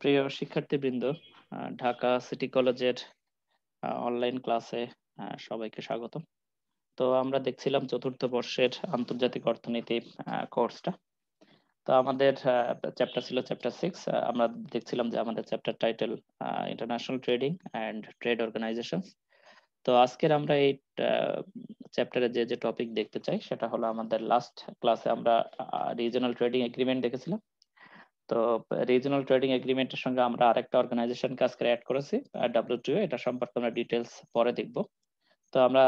প্রিয় শিক্ষার্থীবৃন্দ, ঢাকা সিটি কলেজের অনলাইন ক্লাসে সবাইকে স্বাগত। তো আমরা দেখছিলাম চতুর্থ বর্ষের আন্তর্জাতিক অর্থনীতি কোর্সটা। তো আমাদের চ্যাপ্টার ছিল চ্যাপ্টার 6। আমরা দেখছিলাম যে আমাদের chapter title international trading and trade organization. তো আজকের আমরা এই চ্যাপ্টারে যে যে টপিক দেখতে চাই সেটা হলো, আমাদের লাস্ট ক্লাসে আমরা রিজিওনাল ট্রেডিং এগ্রিমেন্ট দেখেছিলাম। তো রিজিওনাল ট্রেডিং এগ্রিমেন্টের সঙ্গে আমরা আরেকটা অর্গানাইজেশনকে আজকে অ্যাড করেছি, WTO। এটা সম্পর্কে আমরা ডিটেলস পরে দেখব। তো আমরা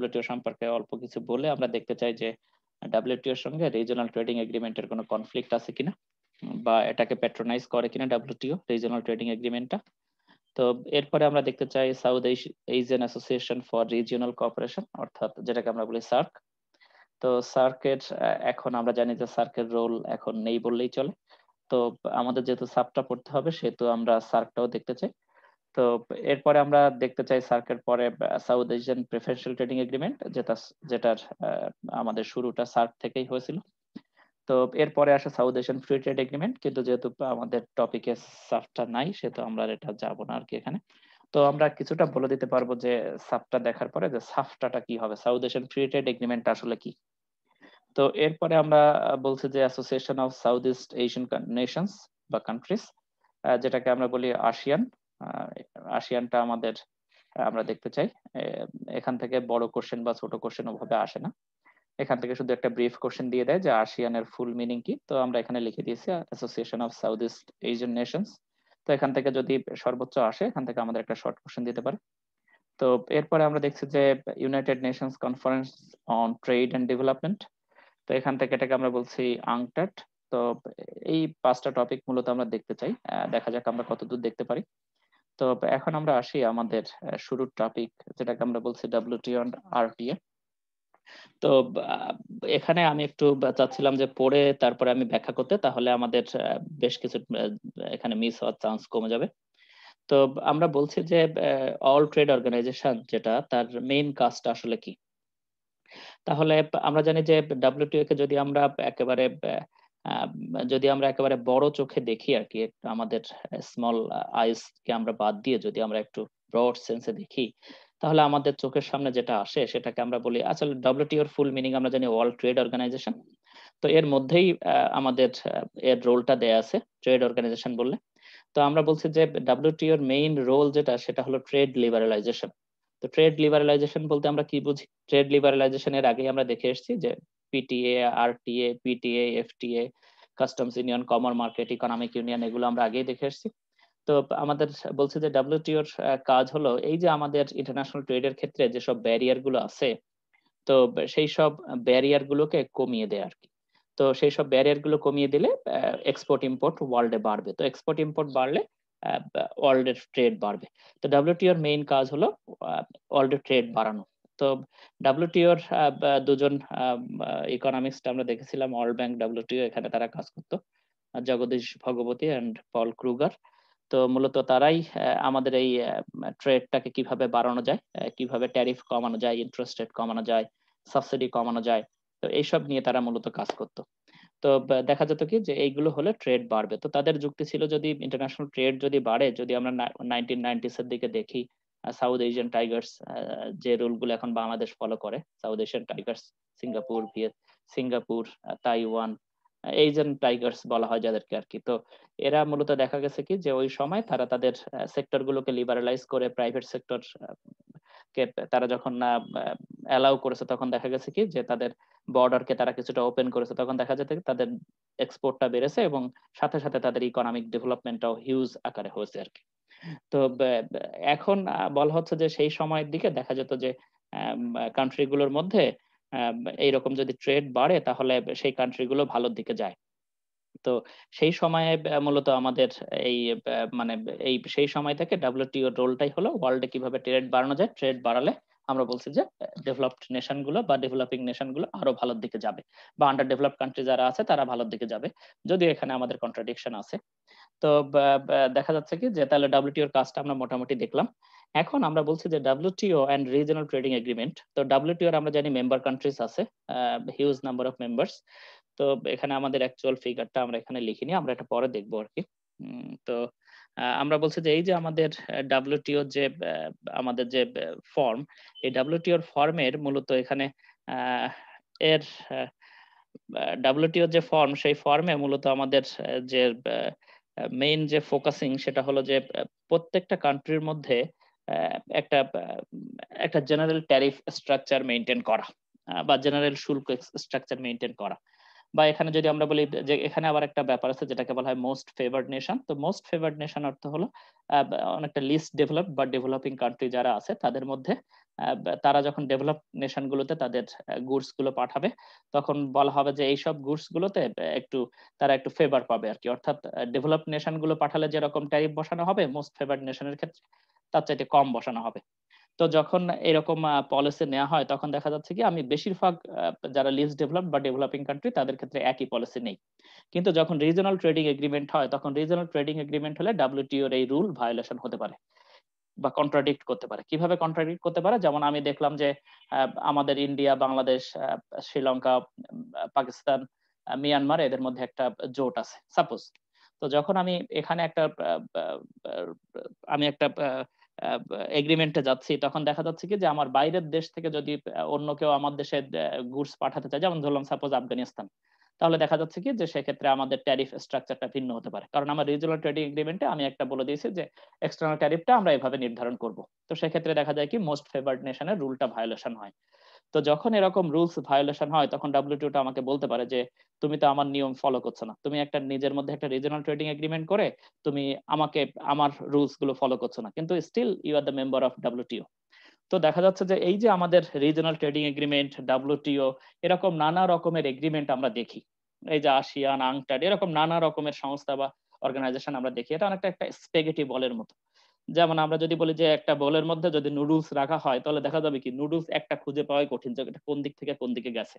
WTO সম্পর্কে অল্প কিছু বলে আমরা দেখতে চাই যে WTO এর সঙ্গে রিজিওনাল ট্রেডিং এগ্রিমেন্টের কোনো কনফ্লিক্ট আছে কিনা, বা এটাকে প্যাট্রোনাইজ করে কিনা WTO রিজিওনাল ট্রেডিং এগ্রিমেন্টটা। তো এরপরে আমরা দেখতে চাই south Asian association for regional cooperation, অর্থাৎ যেটাকে আমরা বলি সার্ক। তো সার্কের এখন আমরা জানি যে সার্কের রোল এখন নেই বললেই চলে। তো আমাদের যেহেতু সাবটা পড়তে হবে, সেহেতু আমরা সার্কটাও দেখতে চাই। তো এরপরে আমরা দেখতে চাই সার্কের পরে south Asian preferential trading agreement, যেটার আমাদের শুরুটা সার্ক থেকেই হয়েছিল। তো এরপরে আসে south Asian free trade agreement, কিন্তু যেহেতু আমাদের টপিকে সাফটা নাই, সেহেতু আমরা এটা যাবো না আর কি এখানে। তো আমরা কিছুটা বলে দিতে পারবো যে সাফটা দেখার পরে যে সাফটাটা কি হবে, south Asian free trade agreement আসলে কি। তো এরপরে আমরা বলছি যে association of south east Asian Nations বা কান্ট্রিজ, যেটাকে আমরা বলি আসিয়ান। আসিয়ানটা আমাদের আমরা দেখতে চাই। এখান থেকে বড় কোশ্চেন বা ছোট কোশ্চেন ওভাবে আসে না, এখান থেকে শুধু একটা ব্রিফ কোশ্চেন দিয়ে দেয় যে আসিয়ানের ফুল মিনিং কি। তো আমরা এখানে লিখে দিয়েছি association of south east Asian Nations. তো এখান থেকে যদি সর্বোচ্চ আসে, এখান থেকে আমাদের একটা শর্ট কোশ্চেন দিতে পারে। তো এরপরে আমরা দেখছি যে United Nations conference on trade and development. তো এখান থেকে এটাকে আমরা বলছি আংটাট। তো এই 5টা টপিক মূলত আমরা দেখতে চাই, দেখা যাক আমরা কতদূর দেখতে পারি। তো এখন আমরা আসি আমাদের শুরুর টপিক, যেটাকে আমরা বলছি WTO and RTA। তো এখানে আমি একটু চাচ্ছিলাম যে পড়ে তারপরে আমি ব্যাখ্যা করতে, তাহলে আমাদের বেশ কিছু এখানে মিস হওয়ার চান্স কমে যাবে। তো আমরা বলছি যে অল ট্রেড অর্গানাইজেশন যেটা, তার মেইন কাজটা আসলে কি। তাহলে আমরা জানি যে WTO কে যদি আমরা একেবারে আহ, যদি আমরা একেবারে বড় চোখে দেখি আর কি, আমাদের স্মল আইস কে আমরা বাদ দিয়ে যদি আমরা একটু ব্রড সেন্সে দেখি, তাহলে আমাদের চোখের সামনে যেটা আসে সেটাকে আমরা বলি, আসলে WTO এর ফুল মিনিং আমরা জানি ওয়ার্ল্ড ট্রেড অর্গানাইজেশন। তো এর মধ্যেই আমাদের এর রোলটা দেয়া আছে ট্রেড অর্গানাইজেশন বললে। তো আমরা বলছি যে WTO এর মেইন রোল যেটা, সেটা হলো ট্রেড লিবারালাইজেশন। তো ট্রেড লিবারালাইজেশন বলতে আমরা কি বুঝি? ট্রেড লিবারালাইজেশন এর আগেই আমরা দেখে এসেছি যে PTA, RTA, PTA, FTA, customs union, common market, economic union, এগুলো আমরা আগেই দেখে এসেছি। তো আমাদের বলছে যে WTO এর কাজ হলো এই যে আমাদের ইন্টারন্যাশনাল ট্রেডের ক্ষেত্রে যেসব ব্যারিয়ার গুলো আছে, তো সেই সব ব্যারিয়ার গুলোকে কমিয়ে দেয় আর কি। তো সেই সব ব্যারিয়ার গুলো কমিয়ে দিলে এক্সপোর্ট ইম্পোর্ট ওয়ার্ল্ডে বাড়বে। তো এক্সপোর্ট ইম্পোর্ট বাড়লে ওয়ার্ল্ডের ট্রেড বাড়বে। তো WTO এর মেইন কাজ হলো ওয়ার্ল্ডের ট্রেড বাড়ানো। তো WTO এর দুজন ইকোনমিক্সটা আমরা দেখেছিলাম, ওয়ার্ল্ড ব্যাংক, WTO, এখানে তারা কাজ করতো, জগদীশ ভগবতী অ্যান্ড পল ক্রুগার। তো মূলত তারাই আমাদের এই ট্রেডটাকে কিভাবে বাড়ানো যায়, কিভাবে ট্যারিফ কমানো যায়, ইন্টারেস্ট রেট কমানো যায়, সাবসিডি কমানো যায়, তো এইসব নিয়ে তারা মূলত কাজ করতো। তো দেখা যেত কি যে এইগুলো হলে ট্রেড বাড়বে। তো তাদের যুক্তি ছিল, যদি ইন্টারন্যাশনাল ট্রেড যদি বাড়ে, যদি আমরা 1990s এর দিকে দেখি, সাউথ এশিয়ান টাইগার্স যে রুলগুলো এখন বাংলাদেশ ফলো করে, south Asian Tigers, Singapore, Singapore, Taiwan, Asian Tigers বলা হয় যাদেরকে আর কি। তো এরা মূলত দেখা গেছে কি যে ওই সময় তারা তাদের সেক্টর গুলোকে লিবারালাইজ করে, প্রাইভেট সেক্টর কে তারা যখন অ্যালাউ করেছে, তখন দেখা গেছে কি যে তাদের বর্ডারকে তারা কিছুটা ওপেন করেছে, তখন দেখা যেত তাদের এক্সপোর্টটা বেড়েছে এবং সাথে সাথে তাদের ইকোনমিক ডেভেলপমেন্টটাও হিউজ আকারে হয়েছে আর কি। তো এখন বলা হচ্ছে যে সেই সময়ের দিকে দেখা যেত যে কান্ট্রিগুলোর মধ্যে এইরকম যদি ট্রেড বাড়ে, তাহলে সেই কান্ট্রিগুলো ভালোর দিকে যায়। তো সেই সময়ে মূলত আমাদের এই মানে এই সেই সময় থেকে WTO রোলটাই হলো ওয়ার্ল্ডে কিভাবে ট্রেড বাড়ানো যায়, ট্রেড বাড়ালে আমরা বলছি যে ডেভেলপড নেশন গুলো বা ডেভেলপিং নেশন গুলো আরো ভালোর দিকে যাবে, বা আন্ডার ডেভেলপড কান্ট্রি যারা আছে তারা ভালোর দিকে যাবে। যদিও এখানে আমাদের কন্ট্রাডিকশন আছে। তো দেখা যাচ্ছে কি যে তাহলে WTO এর কাজটা আমরা মোটামুটি দেখলাম। এখন আমরা বলছি যে WTO and regional trading agreement. তো WTO এর আমরা জানি মেম্বার কান্ট্রিজ আছে, হিউজ নাম্বার অফ মেম্বার্স। তো এখানে আমাদের অ্যাকচুয়াল ফিগারটা আমরা এখানে লিখিনি, আমরা এটা পরে দেখবো আর কি। তো আমরা বলছি যে এই যে আমাদের ডাব্লিউটিও যে আমাদের যে ফর্ম, এই ডাব্লিউটিওর ফর্মের মূলত এখানে আহ, এর ডাব্লিউটিও যে ফর্ম, সেই ফর্মে মূলত আমাদের যে মেইন যে ফোকাসিং সেটা হলো যে প্রত্যেকটা কান্ট্রির মধ্যে একটা একটা জেনারেল ট্যারিফ স্ট্রাকচার মেনটেন করা, বা জেনারেল শুল্ক স্ট্রাকচার মেনটেন করা। বা এখানে যদি আমরা বলি যে এখানে আবার একটা ব্যাপার আছে যেটাকে বলা হয় মোস্ট ফেভার্ড নেশন। তো মোস্ট ফেভার্ড নেশন অর্থ হলো অনেকটা লিস্ট ডেভেলপড বা ডেভেলপিং কান্ট্রি যারা আছে তাদের মধ্যে তারা যখন ডেভেলপ নেশন গুলোতে তাদের গুডস গুলো পাঠাবে, তখন বলা হবে যে এইসব গুডস গুলোতে একটু তারা একটু ফেভার পাবে আর কি। অর্থাৎ ডেভেলপ নেশন গুলো পাঠালে যেরকম ট্যারিফ বসানো হবে, মোস্ট ফেভার্ড নেশনের ক্ষেত্রে তার চাইতে কম বসানো হবে। তো যখন এরকম পলিসি নেওয়া হয় তখন দেখা যাচ্ছে কি আমি বেশিরভাগ যারা লিস্ট ডেভেলপ বা ডেভেলপিং কান্ট্রি তাদের ক্ষেত্রে একই পলিসি নেই। কিন্তু যখন রিজনাল ট্রেডিং এগ্রিমেন্ট হয় তখন রিজনাল ট্রেডিং এগ্রিমেন্ট হলে ডাব্লিউটিওর এই রুল ভায়োলেশন হতে পারে বা কন্ট্রাডিক্ট করতে পারে। কিভাবে কন্ট্রাডিক্ট করতে পারে? যেমন আমি দেখলাম যে আমাদের ইন্ডিয়া, বাংলাদেশ, শ্রীলঙ্কা, পাকিস্তান, মিয়ানমার এদের মধ্যে একটা জোট আছে সাপোজ। তো যখন আমি এখানে একটা আমি একটা এগ্রিমেন্টে যাচ্ছি, তখন দেখা যাচ্ছে কি যে আমার বাইরের দেশ থেকে যদি অন্য কেউ আমার দেশে গুডস পাঠাতে চায়, যেমন ধরলাম সাপোজ আফগানিস্তান, তাহলে দেখা যাচ্ছে কি যে সেক্ষেত্রে আমাদের ট্যারিফ স্ট্রাকচারটা ভিন্ন হতে পারে। কারণ আমার রিজিওনাল ট্রেডিং এগ্রিমেন্টে আমি একটা বলে দিয়েছি যে এক্সটার্নাল ট্যারিফটা আমরা এভাবে নির্ধারণ করব। তো সেক্ষেত্রে দেখা যায় কি মোস্ট ফেভার্ড নেশনের রুলটা ভায়োলেশন হয়। তো যখন এরকম রুলস ভায়োলেশন হয় তখন ডাব্লিউটিওটা আমাকে বলতে পারে যে তুমি তো আমার নিয়ম ফলো করছো না, তুমি একটা নিজের মধ্যে একটা রিজিওনাল ট্রেডিং এগ্রিমেন্ট করে তুমি আমাকে আমার রুলস গুলো ফলো করছো না, কিন্তু still you are the member of WTO. তো দেখা যাচ্ছে যে এই যে আমাদের রিজিওনাল ট্রেডিং এগ্রিমেন্ট, ডাব্লিউটিও, এরকম নানা রকমের এগ্রিমেন্ট আমরা দেখি, এই যে আসিয়ান, আংটাড, এরকম নানা রকমের সংস্থা বা অর্গানাইজেশন আমরা দেখি, এটা অনেকটা একটা স্পেগেটি বলের মতো। যেমন আমরা যদি বলি যে একটা বোলের মধ্যে যদি নুডলস রাখা হয় তাহলে দেখা যাবে কি নুডলস একটা খুঁজে পাওয়াই কঠিন যে এটা কোন দিক থেকে কোন দিকে গেছে।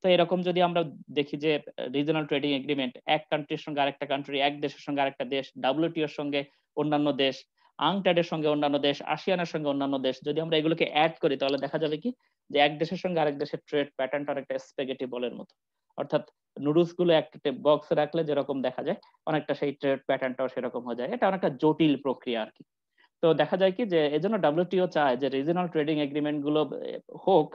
তো এরকম যদি আমরা দেখি যে রিজনাল ট্রেডিং এগ্রিমেন্ট, এক কান্ট্রির সঙ্গে আরেকটা কান্ট্রি, এক দেশের সঙ্গে আরেকটা দেশ, ডাব্লিউটিওর সঙ্গে অন্যান্য দেশ, আংটাডের সঙ্গে অন্যান্য দেশ, আসিয়ানের সঙ্গে অন্যান্য দেশ, যদি আমরা এগুলোকে অ্যাড করি তাহলে দেখা যাবে কি যে এক দেশের সঙ্গে আরেক দেশের ট্রেড প্যাটার্নটা অনেকটা স্পেগেটি বলের মতো। অর্থাৎ নুডলস গুলো একটা বক্সে রাখলে যেরকম দেখা যায় অনেকটা সেই ট্রেড প্যাটার্নটাও সেরকম হয়ে যায়। এটা অনেকটা জটিল প্রক্রিয়া আর কি। তো দেখা যায় কি যে এজন্য ডাব্লিউটিও চায় যে রিজিওনাল ট্রেডিং এগ্রিমেন্ট গুলো হোক,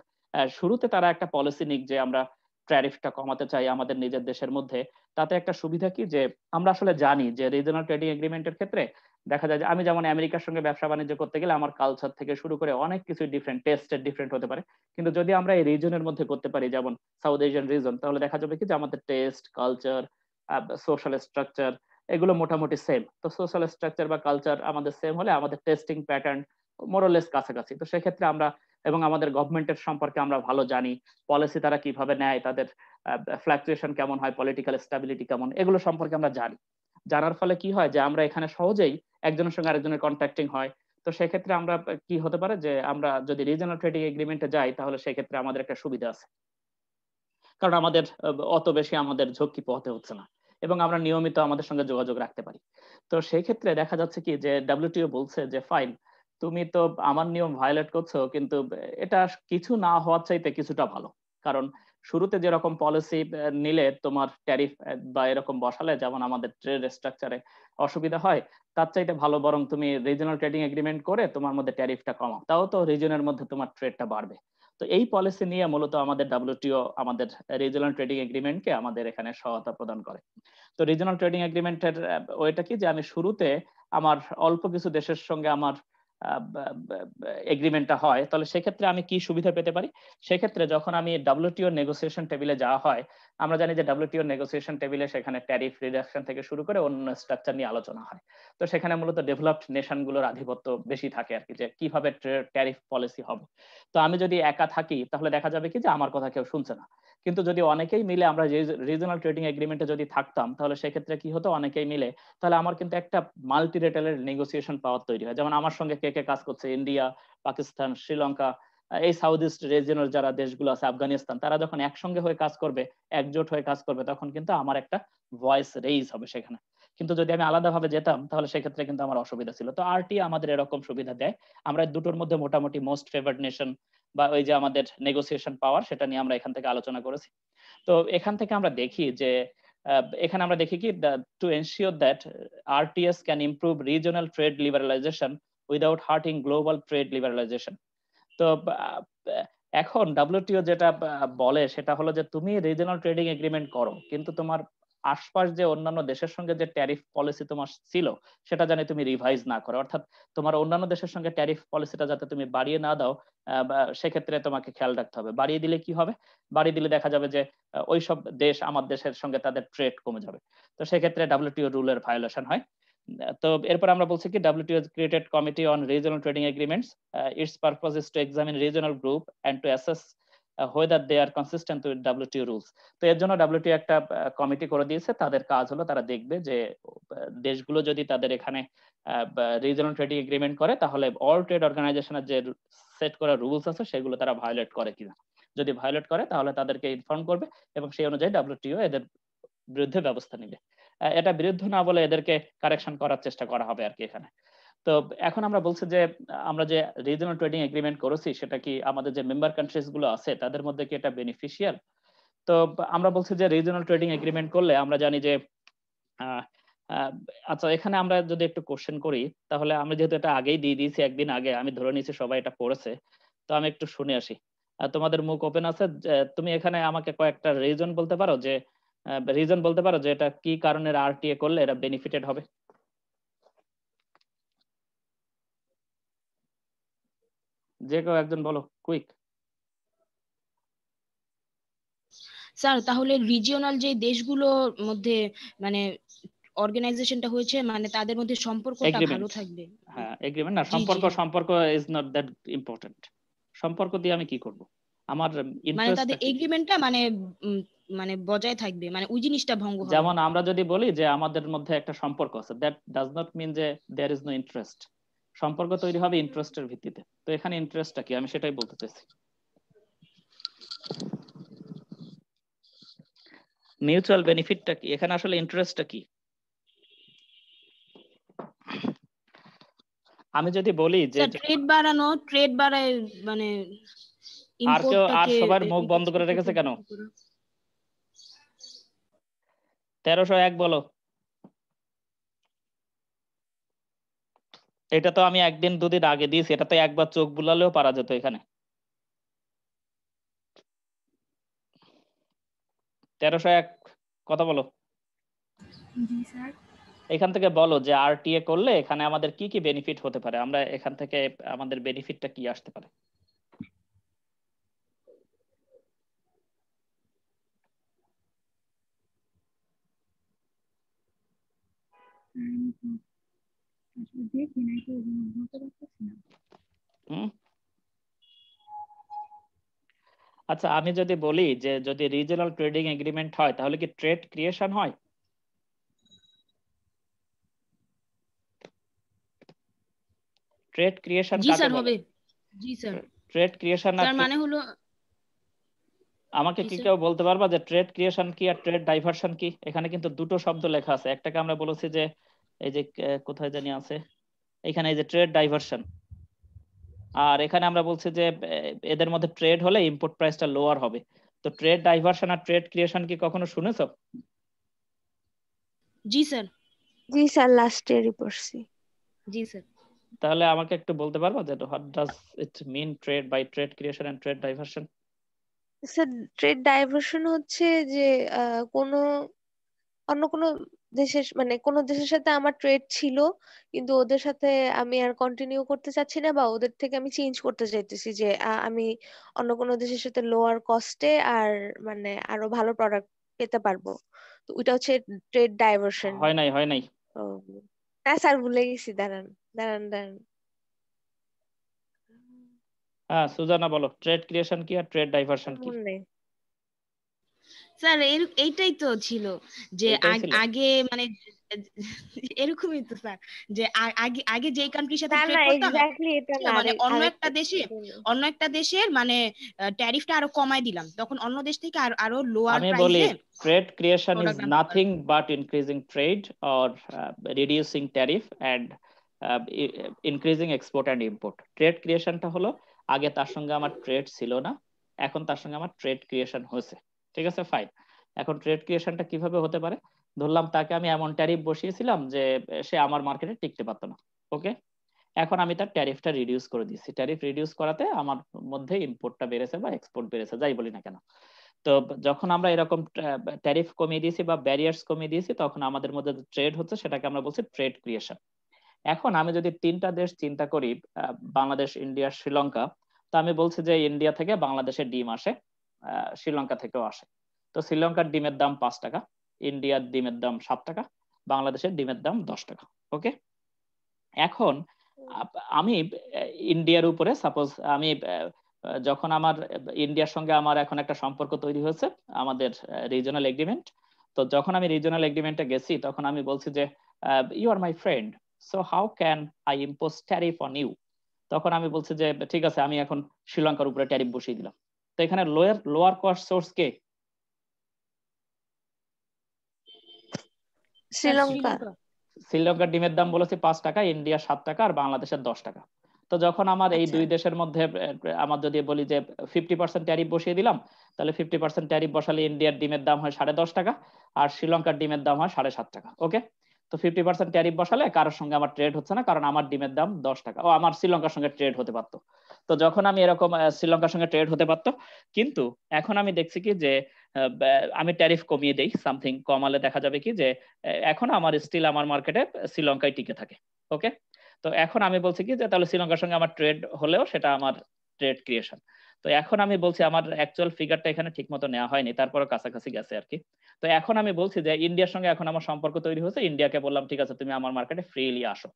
শুরুতে তারা একটা পলিসি নিক যে আমরা ট্যারিফটা কমাতে চাই আমাদের নিজের দেশের মধ্যে। তাতে একটা সুবিধা কি যে আমরা আসলে জানি যে রিজিওনাল ট্রেডিং এগ্রিমেন্টের ক্ষেত্রে দেখা যায় যে আমি যেমন আমেরিকার সঙ্গে ব্যবসা বাণিজ্য করতে গেলে আমার কালচার থেকে শুরু করে অনেক কিছু ডিফারেন্ট, টেস্টের ডিফারেন্ট হতে পারে। কিন্তু যদি আমরা এই রিজনের মধ্যে করতে পারি, যেমন সাউথ এশিয়ান রিজন, তাহলে দেখা যাবে কি যে আমাদের টেস্ট, কালচার, সোশ্যাল স্ট্রাকচার এগুলো মোটামুটি সেম। তো সোশ্যাল স্ট্রাকচার বা কালচার আমাদের সেম হলে আমাদের টেস্টিং প্যাটার্ন মোরলেস কাছাকাছি। তো সেক্ষেত্রে আমরা এবং আমাদের গভর্নমেন্টের সম্পর্কে আমরা ভালো জানি, পলিসি তারা কিভাবে নেয়, তাদের ফ্লাকচুয়েশন কেমন হয়, পলিটিক্যাল স্টেবিলিটি কেমন, এগুলো সম্পর্কে আমরা জানি। জানার ফলে কি হয় যে আমরা এখানে সহজেই একজনের সঙ্গে আরেকজনের কন্ট্যাক্টিং হয়। তো সেক্ষেত্রে আমরা কি হতে পারে যে আমরা যদি রিজনাল ট্রেডিং এগ্রিমেন্টে যাই তাহলে সেক্ষেত্রে আমাদের একটা সুবিধা আছে, কারণ আমাদের অত বেশি আমাদের ঝক্কি পোহাতে হচ্ছে না এবং আমরা নিয়মিত আমাদের সঙ্গে যোগাযোগ রাখতে পারি। তো সেই ক্ষেত্রে দেখা যাচ্ছে কি যে ডাব্লিউটিও বলছে যে ফাইন, তুমি তো আমার নিয়ম ভায়োলেট করছো, কিন্তু এটা কিছু না হওয়ার চাইতে কিছুটা ভালো। কারণ শুরুতে যেরকম পলিসি নিলে তোমার ট্যারিফ বা এরকম বসালে যেমন আমাদের ট্রেড স্ট্রাকচারে অসুবিধা হয়, তার চাইতে ভালো বরং তুমি রিজনাল ট্রেডিং এগ্রিমেন্ট করে তোমার মধ্যে ট্যারিফটা কমাও, তাও তো রিজনের মধ্যে তোমার ট্রেডটা বাড়বে। তো এই পলিসি নিয়ে মূলত আমাদের ডাব্লিউটিও আমাদের রিজিওনাল ট্রেডিং এগ্রিমেন্টকে আমাদের এখানে সহায়তা প্রদান করে। তো রিজিওনাল ট্রেডিং এগ্রিমেন্টের ওইটা কি যে আমি শুরুতে আমার অল্প কিছু দেশের সঙ্গে আমার এগ্রিমেন্টটা হয়, তাহলে সেক্ষেত্রে আমি কি সুবিধা পেতে পারি? সেক্ষেত্রে যখন আমি ডাব্লিউটিও নেগোসিয়েশন টেবিলে যাওয়া হয়, আমরা জানি যে ডাব্লিউটিও নেগোসিয়েশন টেবিলে সেখানে ট্যারিফ রিডাকশন থেকে শুরু করে অন্য স্ট্রাকচার নিয়ে আলোচনা হয়। তো সেখানে মূলত ডেভেলপড নেশনগুলোর আধিপত্য বেশি থাকে আর কি, যে কিভাবে ট্যারিফ পলিসি হবে। তো আমি যদি একা থাকি তাহলে দেখা যাবে কি যে আমার কথা কেউ শুনছে না। কিন্তু যদি অনেকেই মিলে আমরা রিজনাল ট্রেডিং এগ্রিমেন্টে যদি থাকতাম তাহলে সেক্ষেত্রে কি হতো, অনেকেই মিলে তাহলে আমার কিন্তু একটা মাল্টিলেটারাল নেগোসিয়েশন পাওয়ার তৈরি হয়। যেমন আমার সঙ্গে কে কে কাজ করছে, ইন্ডিয়া, পাকিস্তান, শ্রীলঙ্কা, এই সাউথ ইস্ট রিজিয়নের যারা দেশগুলো আছে, আফগানিস্তান, তারা যখন একসঙ্গে হয়ে কাজ করবে, একজোট হয়ে কাজ করবে, তখন কিন্তু আমার একটা ভয়েস রেইজ হবে সেখানে। কিন্তু যদি আমি আলাদাভাবে যেতাম তাহলে সেক্ষেত্রে কিন্তু আমার অসুবিধা ছিল। তো আরটি আমাদের এরকম সুবিধা দেয়। আমরা দুটোর মধ্যে মোটামুটি মোস্ট ফেভার্ড নেশন বা ওই যে আমাদের নেগোসিয়েশন পাওয়ার, সেটা নিয়ে আমরা এখান থেকে আলোচনা করেছি। তো এখান থেকে আমরা দেখি যে এখানে আমরা দেখি কি to ensure that RTS can improve regional trade liberalisation without hurting global trade liberalisation. তো এখন ডব্লিউটিও যেটা বলে সেটা হলো যে তুমি রিজনাল ট্রেডিং এগ্রিমেন্ট করো, কিন্তু তোমার আশপাশ যে অন্যান্য দেশের সঙ্গে যে ট্যারিফ পলিসি তোমার ছিল সেটা জানি তুমি রিভাইজ না করো, অর্থাৎ তোমার অন্যান্য দেশের সঙ্গে ট্যারিফ পলিসিটা যাতে তুমি বাড়িয়ে না দাও, সেক্ষেত্রে তোমাকে খেয়াল রাখতে হবে। বাড়িয়ে দিলে কি হবে? বাড়িয়ে দিলে দেখা যাবে যে ওইসব দেশ আমার দেশের সঙ্গে তাদের ট্রেড কমে যাবে, তো সেক্ষেত্রে ডব্লিউটিও রুলের ভায়োলেশন হয়। তো এরপর আমরা বলছি কি WTO has created committee on regional trading agreements. Its purpose is to examine regional group and to assess whether they are consistent with WTO rules. তো এর জন্য WTO একটা কমিটি করে দিয়েছে, তাদের কাজ হলো তারা দেখবে যে দেশগুলো যদি তাদের এখানে রিজনাল ট্রেডিং এগ্রিমেন্ট করে তাহলে অল ট্রেড অর্গানাইজেশনের যে সেট করা রুলস আছে সেগুলো তারা ভায়োলেট করে কিনা। যদি ভায়োলেট করে তাহলে তাদেরকে ইনফর্ম করবে এবং সেই অনুযায়ী WTO এদের বিরুদ্ধে ব্যবস্থা নিবে। এটা বিরুদ্ধ না বলে এদেরকে কারেকশন করার চেষ্টা করা হবে আর কি এখানে। তো এখন আমরা বলছি যে আমরা যে রিজনাল ট্রেডিং এগ্রিমেন্ট করেছি সেটা কি আমাদের যে মেম্বার কান্ট্রিজ গুলো আছে তাদের মধ্যে কি এটা বেনিফিশিয়াল? তো আমরা বলছি যে রিজনাল ট্রেডিং এগ্রিমেন্ট করলে আমরা জানি যে আচ্ছা, এখানে আমরা যদি একটু কোশ্চেন করি তাহলে আমরা যেহেতু এটা আগেই দিয়ে দিয়েছি একদিন আগে, আমি ধরে নিয়েছি সবাই এটা পড়েছে, তো আমি একটু শুনে আসি। তোমাদের মুখ ওপেন আছে, তুমি এখানে আমাকে কয়েকটা রিজন বলতে পারো যে এটা কি কারণে আরটিএ করলে এটা বেনিফিটেড হবে? যে কেউ একজন বলো, কুইক। স্যার তাহলে রিজিওনাল যে দেশগুলোর মধ্যে মানে অর্গানাইজেশনটা হয়েছে মানে তাদের মধ্যে সম্পর্কটা ভালো থাকবে। হ্যাঁ, এগ্রিমেন্ট না, সম্পর্ক ইজ নট দ্যাট ইম্পর্টেন্ট। সম্পর্ক দিয়ে আমি কি করব? আমার মানে তাদের ইন্টারেস্ট এগ্রিমেন্টটা মানে বজায় থাকবে, মানে ওই জিনিসটা ভঙ্গ হবে। যেমন আমরা যদি বলি যে আমাদের মধ্যে একটা সম্পর্ক আছে, দ্যাট ডাজ নট মিন যে দেয়ার ইজ নো ইন্টারেস্ট। সম্পর্ক তৈরি হবে ইন্টারেস্টের ভিত্তিতে, তো এখানে ইন্টারেস্টটা কি আমি সেটাই বলতে চাইছি। মিউচুয়াল বেনিফিটটা কি এখানে, আসলে ইন্টারেস্টটা কি? আমি যদি বলি যে ট্রেড বাড়ায় মানে আর সবার মুখ বন্ধ করে রেখেছে কেন? 1301 বলো। এটা তো আমি একদিন দুদিন আগে দিয়েছি, এটা তো একবার চোখ বুলালেও পারা যেত এখানে। 1301 কথা বলো। এখান থেকে বলো যে আরটিএ করলে এখানে আমাদের কি কি বেনিফিট হতে পারে, আমরা এখান থেকে আমাদের বেনিফিটটা কি আসতে পারে? আচ্ছা, আমি যদি বলি যে যদি রিজিওনাল ট্রেডিং এগ্রিমেন্ট হয় তাহলে কি ট্রেড ক্রিয়েশন হয়? ট্রেড ক্রিয়েশন কাকে বলে? জি স্যার। ট্রেড ক্রিয়েশন তার মানে হলো, আমাকে কি কেউ বলতে পারবা যে ট্রেড ক্রিয়েশন কি আর ট্রেড ডাইভারশন কি? এখানে কিন্তু দুটো শব্দ লেখা আছে, একটাকে আমরা বলেছি যে এই যে কোথায় জানি আছে এখানে, এই যে ট্রেড ডাইভারশন, আর এখানে আমরা বলছি যে এদের মধ্যে ট্রেড হলে ইম্পোর্ট প্রাইসটা লোয়ার হবে। তো ট্রেড ডাইভারশন আর ট্রেড ক্রিয়েশন কি কখনো শুনেছো? জি স্যার। জি স্যার, লাস্ট ইয়ারই পড়ছি। জি স্যার। তাহলে আমাকে একটু বলতে পারবা যে what does it mean trade by trade creation and trade diversion? Sir, trade diversion হচ্ছে যে কোনো অন্য কোনো দেশের মানে কোনো দেশের সাথে আমার ট্রেড ছিল কিন্তু ওদের সাথে আমি আর কন্টিনিউ করতে চাচ্ছি না, বা ওদের থেকে আমি চেঞ্জ করতে চাইতেছি যে আমি অন্য কোনো দেশের সাথে লোয়ার কস্টে আর মানে আরো ভালো প্রোডাক্ট পেতে পারবো। তো ওইটা হচ্ছে ট্রেড ডাইভার্সন। হয় নাই না স্যার, ভুলে গেছি, দাঁড়ান দাঁড়ান দাঁড়ান। হ্যাঁ, সুজানা বলো, ট্রেড ক্রিয়েশন কি আর ট্রেড ডাইভারশন কি? স্যার এইটাই তো ছিল যে আগে মানে এরকমই তো স্যার, যে আগে আগে যেই কান্ট্রির সাথে ট্রেড করতাম মানে অন্য একটা দেশের মানে ট্যারিফটা আরো কমাই দিলাম, তখন অন্য দেশ থেকে আরো লোয়ার আমি প্রাইসে। বলি trade creation is nothing but increasing trade or reducing tariff and increasing export and import. Trade ক্রিয়েশনটা হলো আগে তার সঙ্গে আমার ট্রেড ছিল না, এখন তার সঙ্গে আমার ট্রেড ক্রিয়েশন হয়েছে। ঠিক আছে, ফাইন। এখন ট্রেড ক্রিয়েশনটা কিভাবে হতে পারে? ধরলাম তাকে আমি এমন ট্যারিফ বসিয়েছিলাম যে সে আমার মার্কেটে টিকতে পারতো না। ওকে, এখন আমি তার ট্যারিফটা রিডিউস করে দিচ্ছি। ট্যারিফ রিডিউস করাতে আমার মধ্যে ইম্পোর্টটা বেড়েছে বা এক্সপোর্ট বেড়েছে, যাই বলি না কেন। তো যখন আমরা এরকম ট্যারিফ কমিয়ে দিয়েছি বা ব্যারিয়ার্স কমিয়ে দিয়েছি, তখন আমাদের মধ্যে ট্রেড হচ্ছে, সেটাকে আমরা বলছি ট্রেড ক্রিয়েশন। এখন আমি যদি তিনটা দেশ চিন্তা করি, বাংলাদেশ, ইন্ডিয়া, শ্রীলঙ্কা, তো আমি বলছি যে ইন্ডিয়া থেকে বাংলাদেশের ডিম আসে, শ্রীলঙ্কা থেকেও আসে। তো শ্রীলঙ্কার ডিমের দাম 5 টাকা, ইন্ডিয়ার ডিমের দাম 7 টাকা, বাংলাদেশের ডিমের দাম 10 টাকা। ওকে, এখন আমি ইন্ডিয়ার উপরে সাপোজ আমি যখন আমার ইন্ডিয়ার সঙ্গে আমার এখন একটা সম্পর্ক তৈরি হয়েছে, আমাদের রিজনাল এগ্রিমেন্ট। তো যখন আমি রিজনাল এগ্রিমেন্টে গেছি, তখন আমি বলছি যে you are my friend, so how can I impose tariff on you. তখন আমি বলছি যে ঠিক আছে, আমি এখন শ্রীলঙ্কার উপরে ট্যারিফ বসিয়ে দিলাম। তো এখানে লোয়ার কস্ট সোর্স কে? শ্রীলঙ্কা। শ্রীলঙ্কার ডিমের দাম বলেছে 5 টাকা, ইন্ডিয়া 7 টাকা, আর বাংলাদেশের 10 টাকা। তো যখন আমার এই দুই দেশের মধ্যে আমার যদি বলি যে 50% ট্যারিফ বসিয়ে দিলাম, তাহলে 50% ট্যারিফ বসালে ইন্ডিয়ার ডিমের দাম হয় 10.5 টাকা, আর শ্রীলঙ্কার ডিমের দাম হয় 7.5 টাকা। ওকে, তো 50% ট্যারিফ বসালে কারোর সঙ্গে আমার ট্রেড হচ্ছে না, কারণ আমার ডিমের দাম 10 টাকা। ও, আমার শ্রীলঙ্কার সঙ্গে ট্রেড হতে পারতো। তো যখন আমি এরকম শ্রীলঙ্কার সঙ্গে ট্রেড হতে পারতো, কিন্তু এখন আমি দেখছি কি যে আমি ট্যারিফ কমিয়ে দেই, সামথিং কমালে দেখা যাবে কি যে এখন আমার স্টিল আমার মার্কেটে শ্রীলঙ্কায় টিকে থাকে। ওকে, তো এখন আমি বলছি কি যে তাহলে শ্রীলঙ্কার সঙ্গে আমার ট্রেড হলেও সেটা আমার ট্রেড ক্রিয়েশন। তো এখন আমি বলছি, আমার অ্যাকচুয়াল ফিগারটা এখানে ঠিক মতো নেওয়া হয়নি, তারপরে কাছাকাছি গেছে আর কি। তো এখন আমি বলছি যে ইন্ডিয়ার সঙ্গে এখন আমার সম্পর্ক তৈরি হয়েছে, ইন্ডিয়াকে বললাম ঠিক আছে তুমি আমার মার্কেটে ফ্রিলি আসো।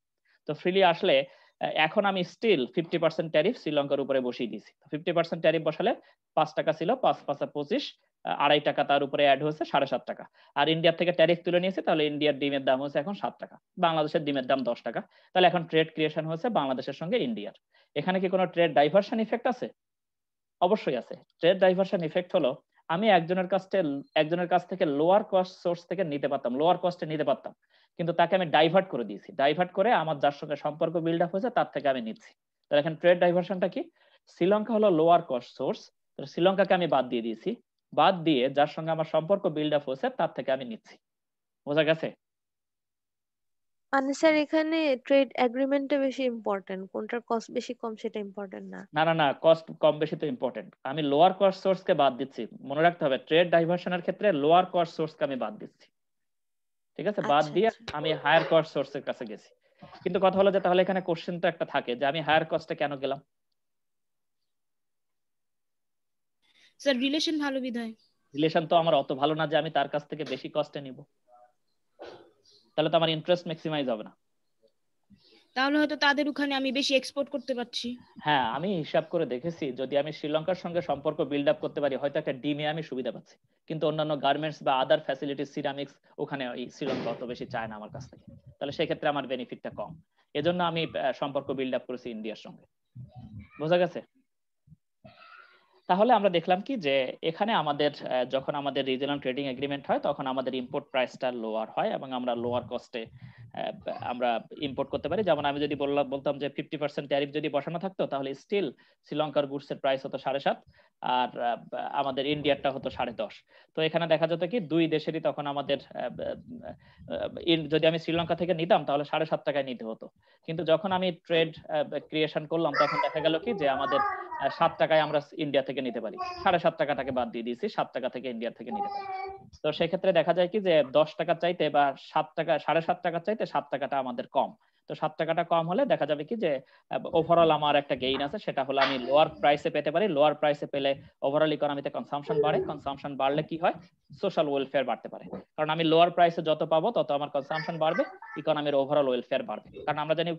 তো ফ্রিলি আসলে এখন আমি স্টিল 50% ট্যারিফ শ্রীলঙ্কার উপরে বসিয়ে দিয়েছি। 50% ট্যারিফ বসালে 5 টাকা ছিল, 5 5 25, 2.5 টাকা তার উপরে অ্যাড হয়েছে, 7.5 টাকা। আর ইন্ডিয়ার থেকে ট্যারিফ তুলে নিয়েছে, তাহলে ইন্ডিয়ার ডিমের দাম হচ্ছে এখন 7 টাকা, বাংলাদেশের ডিমের দাম 10 টাকা। তাহলে এখন ট্রেড ক্রিয়েশন হয়েছে বাংলাদেশের সঙ্গে ইন্ডিয়ার। এখানে কি কোনো ট্রেড ডাইভার্সন ইফেক্ট আছে? অবশ্যই আছে। ট্রেড ডাইভার্সন ইফেক্ট হলো, আমি একজনের কাছ থেকে লোয়ার কস্ট সোর্স থেকে নিতে পারতাম, লোয়ার কস্টে নিতে পারতাম, কিন্তু তাকে আমি ডাইভার্ট করে দিয়েছি। ডাইভার্ট করে আমার যার সঙ্গে সম্পর্ক বিল্ড আপ হয়েছে তার থেকে আমি নিচ্ছি। তাহলে এখন ট্রেড ডাইভার্সনটা কি? শ্রীলঙ্কা হলো লোয়ার কস্ট সোর্স, শ্রীলঙ্কাকে আমি বাদ দিয়ে দিয়েছি, বাদ দিয়ে যার সঙ্গে আমার সম্পর্ক বিল্ড আপ হয়েছে তার থেকে আমি নিচ্ছি। বোঝা গেছে? মানে স্যার এখানে ট্রেড এগ্রিমেন্টটা বেশি ইম্পর্টেন্ট, কোনটার কস্ট বেশি কম সেটা ইম্পর্টেন্ট না। না না না, কস্ট কম বেশি তো ইম্পর্টেন্ট। আমি লোয়ার কস্ট সোর্সকে বাদ দিচ্ছি, মনে রাখতে হবে ট্রেড ডাইভার্সনের ক্ষেত্রে লোয়ার কস্ট সোর্সকে আমি বাদ দিচ্ছি। ঠিক আছে, বাদ আচ্ছা দিয়ে আচ্ছা। আমি হায়ার কস্ট সোর্সের কাছে গেছি। কিন্তু কথা হলো যে তাহলে এখানে কোশ্চেন তো একটা থাকে যে আমি হায়ার কস্টে কেন গেলাম? স্যার রিলেশন ভালো বিধায়। রিলেশন তো আমার অত ভালো না যে আমি তার কাছ থেকে বেশি কস্টে নিব, তাহলে তো আমার ইন্টারেস্ট ম্যাক্সিমাইজ হবে না। তাহলে হয়তো তাদের ওখানে আমি বেশি এক্সপোর্ট করতে পারছি। হ্যাঁ, আমি হিসাব করে দেখেছি, যদি আমি শ্রীলঙ্কার সঙ্গে সম্পর্ক বিল্ড আপ করতে পারি, হয়তো একটা ডিমে আমি সুবিধা পাচ্ছি, কিন্তু অন্যান্য গার্মেন্টস বা আদার ফ্যাসিলিটিস, সিরামিক্স, ওখানে ওই শ্রীলঙ্কা অত বেশি চায় না আমার কাছ থেকে। তাহলে সেক্ষেত্রে আমার বেনিফিটটা কম। এজন্য আমি সম্পর্ক বিল্ড আপ করেছি ইন্ডিয়ার সঙ্গে। বোঝা গেছে? তাহলে আমরা দেখলাম কি যে এখানে আমাদের যখন আমাদের রিজিওনাল ট্রেডিং এগ্রিমেন্ট হয়, তখন আমাদের ইম্পোর্ট প্রাইসটা লোয়ার হয় এবং আমরা লোয়ার কস্টে আমরা ইম্পোর্ট করতে পারি। যেমন আমি যদি বলতাম যে 50% ট্যারিফ যদি বসানো থাকতো, তাহলে স্টিল শ্রীলঙ্কার গুডসের প্রাইস হতো 7.5, আর আমাদের ইন্ডিয়ারটা হতো 10.5। তো এখানে দেখা যেত কি দুই দেশেরই তখন আমাদের যদি আমি শ্রীলঙ্কা থেকে নিতাম তাহলে 7.5 টাকায় নিতে হতো। কিন্তু যখন আমি ট্রেড ক্রিয়েশন করলাম, তখন দেখা গেল কি যে আমাদের 7 টাকায় আমরা ইন্ডিয়া থেকে নিতে পারি। 7.5 টাকাটাকে বাদ দিয়ে দিয়েছি, 7 টাকা থেকে ইন্ডিয়া থেকে নিতে পারি। তো সেক্ষেত্রে দেখা যায় কি যে 10 টাকার চাইতে বা 7 টাকা, 7.5 টাকার চাইতে 7 টাকাটা আমাদের কম। তো 7 টাকাটা কম হলে দেখা যাবে কি যে ওভারঅল আমার একটা গেইন আছে, সেটা হলো আমি লোয়ার প্রাইসে পেতে পারি। লোয়ার প্রাইসে পেলে ওভারঅল ইকোনমিতে কনসাম্পশন বাড়ে, কনসাম্পশন বাড়লে কি হয়, সোশ্যাল ওয়েলফেয়ার বাড়তে পারে। কারণ আমি লোয়ার প্রাইসে যত পাবো তত আমার কনসাম্পশন বাড়বে, ইকোনমির ওভারঅল ওয়েলফেয়ার বাড়বে। কারণ আমরা জানি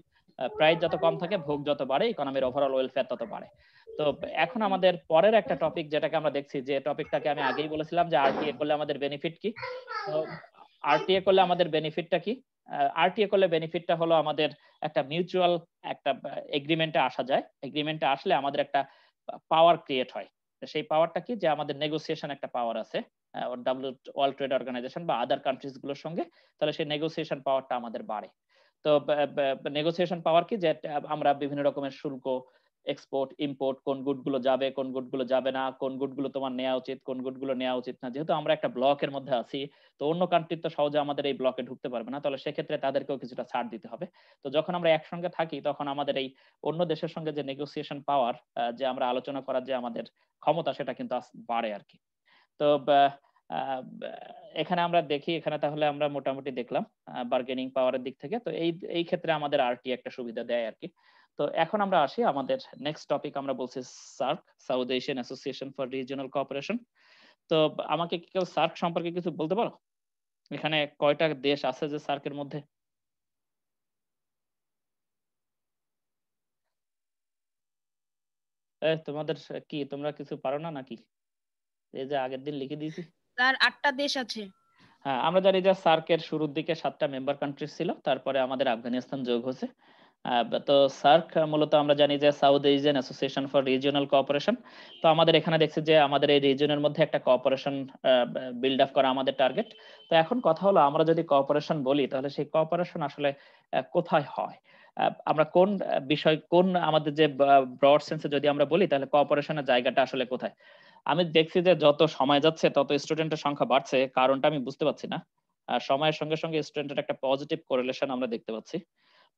প্রাইস যত কম থাকে, ভোগ যত বাড়ে, ইকোনমির ওভারঅল ওয়েলফেয়ার তত বাড়ে। তো এখন আমাদের পরের একটা টপিক যেটাকে আমরা দেখছি, যে টপিকটাকে আমি আগেই বলেছিলাম যে আরটিএ করলে আমাদের বেনিফিট কি। তো আরটিএ করলে আমাদের বেনিফিটটা কি? আরটিএ করলে বেনিফিটটা হলো আমাদের একটা মিউচুয়াল একটা এগ্রিমেন্টে আসা যায়। এগ্রিমেন্টে আসলে আমাদের একটা পাওয়ার ক্রিয়েট হয়। সেই পাওয়ারটা কি, যে আমাদের নেগোসিয়েশন একটা পাওয়ার আছে ওয়ার্ল্ড ট্রেড অর্গানাইজেশন বা আদার কান্ট্রিজ গুলোর সঙ্গে, তাহলে সেই নেগোসিয়েশন পাওয়ারটা আমাদের বাড়ে। তো নেগোসিয়েশন পাওয়ার কি, যে আমরা বিভিন্ন রকমের শুল্ক এক্সপোর্ট ইম্পোর্ট, কোন গুডগুলো যাবে কোন গুডগুলো যাবে না, কোন গুডগুলো তোমার নেওয়া উচিত কোন গুডগুলো নেওয়া উচিত না। যেহেতু আমরা একটা ব্লকের মধ্যে আছি, তো অন্য কান্ট্রি তো সহজে আমাদের এই ব্লকে ঢুকতে পারবে না, তাহলে সেক্ষেত্রে তাদেরকেও কিছুটা ছাড় দিতে হবে। তো যখন আমরা একসঙ্গে থাকি তখন আমাদের এই অন্য দেশের সঙ্গে যে নেগোসিয়েশন পাওয়ার, যে আমরা আলোচনা করার যে আমাদের ক্ষমতা, সেটা কিন্তু বাড়ে আর কি। তো এখানে আমরা দেখি, এখানে তাহলে আমরা মোটামুটি দেখলাম বার্গেনিং পাওয়ারের দিক থেকে। তো এই ক্ষেত্রে আমাদের আরটি একটা সুবিধা দেয় আর কি। তো এখন আমরা আসি আমাদের নেক্সট টপিক, আমরা বলছি SAARC, south Asian association for regional cooperation. তো আমাকে কি কেউ সার্ক সম্পর্কে কিছু বলতে পারো? এখানে কয়টা দেশ আছে যে সার্কের মধ্যে? তোমাদের কি, তোমরা কিছু পারো না নাকি? এই যে আগের দিন লিখে দিয়েছি। তার 8টা দেশ আছে। হ্যাঁ, আমরা জানি যে সার্কের শুরুর দিকে 7টা মেম্বার কান্ট্রি ছিল, তারপরে আমাদের আফগানিস্তান যোগ হয়েছে। তো সার্ক মূলত আমরা জানি যে south Asian association for regional cooperation. তো আমাদের এখানে দেখছি যে আমাদের এই রিজিয়নের মধ্যে একটা কোঅপারেশন বিল্ড আপ করা আমাদের টার্গেট। তো এখন কথা হলো, আমরা যদি কোঅপারেশন বলি তাহলে সেই কোঅপারেশন আসলে কোথায় হয়? আমরা কোন বিষয়, কোন আমাদের যে ব্রড সেন্সে যদি আমরা বলি তাহলে কোঅপারেশনের জায়গাটা আসলে কোথায়? আমি দেখছি যে যত সময় যাচ্ছে তত স্টুডেন্টের সংখ্যা বাড়ছে, কারণটা আমি বুঝতে পারছি না। সময়ের সঙ্গে সঙ্গে স্টুডেন্টের একটা পজিটিভ কোরিলেশন আমরা দেখতে পাচ্ছি।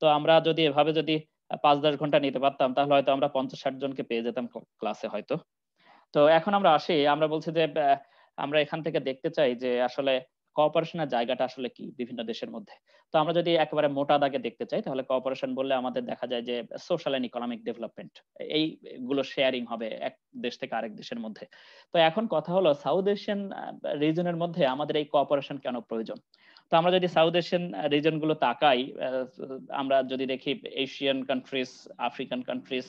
তো আমরা যদি এভাবে যদি 5-10 ঘন্টা নিতে পারতাম তাহলে হয়তো আমরা 50-60 জনকে পেয়ে যেতাম ক্লাসে হয়তো। তো এখন আমরা আসি, আমরা বলছি যে আমরা এখান থেকে দেখতে চাই যে আসলে কোঅপারেশনের জায়গাটা আসলে কি বিভিন্ন দেশের মধ্যে। তো আমরা যদি একেবারে মোটা দাগে দেখতে চাই তাহলে কোঅপারেশন বললে আমাদের দেখা যায় যে সোশ্যাল এন্ড ইকোনমিক ডেভেলপমেন্ট, এইগুলো শেয়ারিং হবে এক দেশ থেকে আরেক দেশের মধ্যে। তো এখন কথা হলো, সাউথ এশিয়ান রিজনের মধ্যে আমাদের এই কোঅপারেশন কেন প্রয়োজন? তো আমরা যদি সাউথ এশিয়ান রিজন গুলো তাকাই, আমরা যদি দেখি এশিয়ান কান্ট্রিজ, আফ্রিকান কান্ট্রিজ,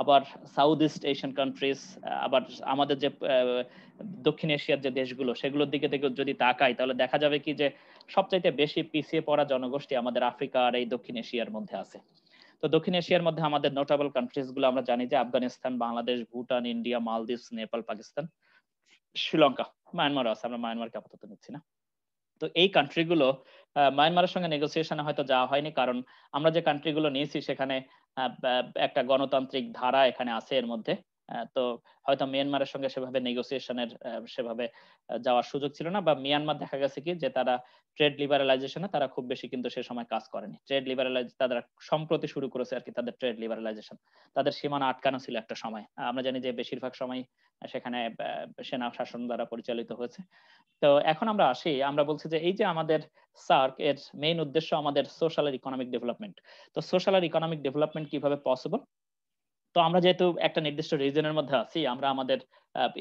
আবার সাউথ ইস্ট এশিয়ান কান্ট্রিজ, আবার আমাদের যে দক্ষিণ এশিয়ার যে দেশগুলো সেগুলোর দিকে থেকে যদি তাকাই তাহলে দেখা যাবে কি যে সবচাইতে বেশি পিছিয়ে পড়া জনগোষ্ঠী আমাদের আফ্রিকা আর এই দক্ষিণ এশিয়ার মধ্যে আছে। তো দক্ষিণ এশিয়ার মধ্যে আমাদের নোটেবল কান্ট্রিজ গুলো আমরা জানি যে আফগানিস্তান, বাংলাদেশ, ভুটান, ইন্ডিয়া, মালদ্বীপ, নেপাল, পাকিস্তান, শ্রীলঙ্কা, মায়ানমার আছে, আমরা মায়ানমারকে আপাতত নিচ্ছি না। তো এই কান্ট্রিগুলো, মায়ানমারের সঙ্গে নেগোসিয়েশনে হয়তো যাওয়া হয়নি, কারণ আমরা যে কান্ট্রিগুলো নিয়েছি সেখানে একটা গণতান্ত্রিক ধারা এখানে আছে এর মধ্যে। তো হয়তো মিয়ানমারের সঙ্গে সেভাবে নেগোসিয়েশনের সেভাবে যাওয়ার সুযোগ ছিল না, বা মিয়ানমার দেখা গেছে কি যে তারা ট্রেড লিবারালাইজেশনে তারা খুব বেশি কিন্তু সে সময় কাজ করেনি। ট্রেড লিবারালাইজ তারা সম্প্রতি শুরু করেছে আর কি, তাদের ট্রেড লিবারালাইজেশন, তাদের সীমানা আটকানো ছিল একটা সময়। আমরা জানি যে বেশিরভাগ সময় সেখানে সেনা শাসন দ্বারা পরিচালিত হয়েছে। তো এখন আমরা আসি, আমরা বলছি যে এই যে আমাদের সার্ক এর মেইন উদ্দেশ্য আমাদের সোশ্যাল আর ইকোনমিক ডেভেলপমেন্ট। তো সোশ্যাল আর ইকোনমিক ডেভেলপমেন্ট কিভাবে পসিবল? তো আমরা যেহেতু একটা নির্দিষ্ট রিজনের মধ্যে আছি, আমরা আমাদের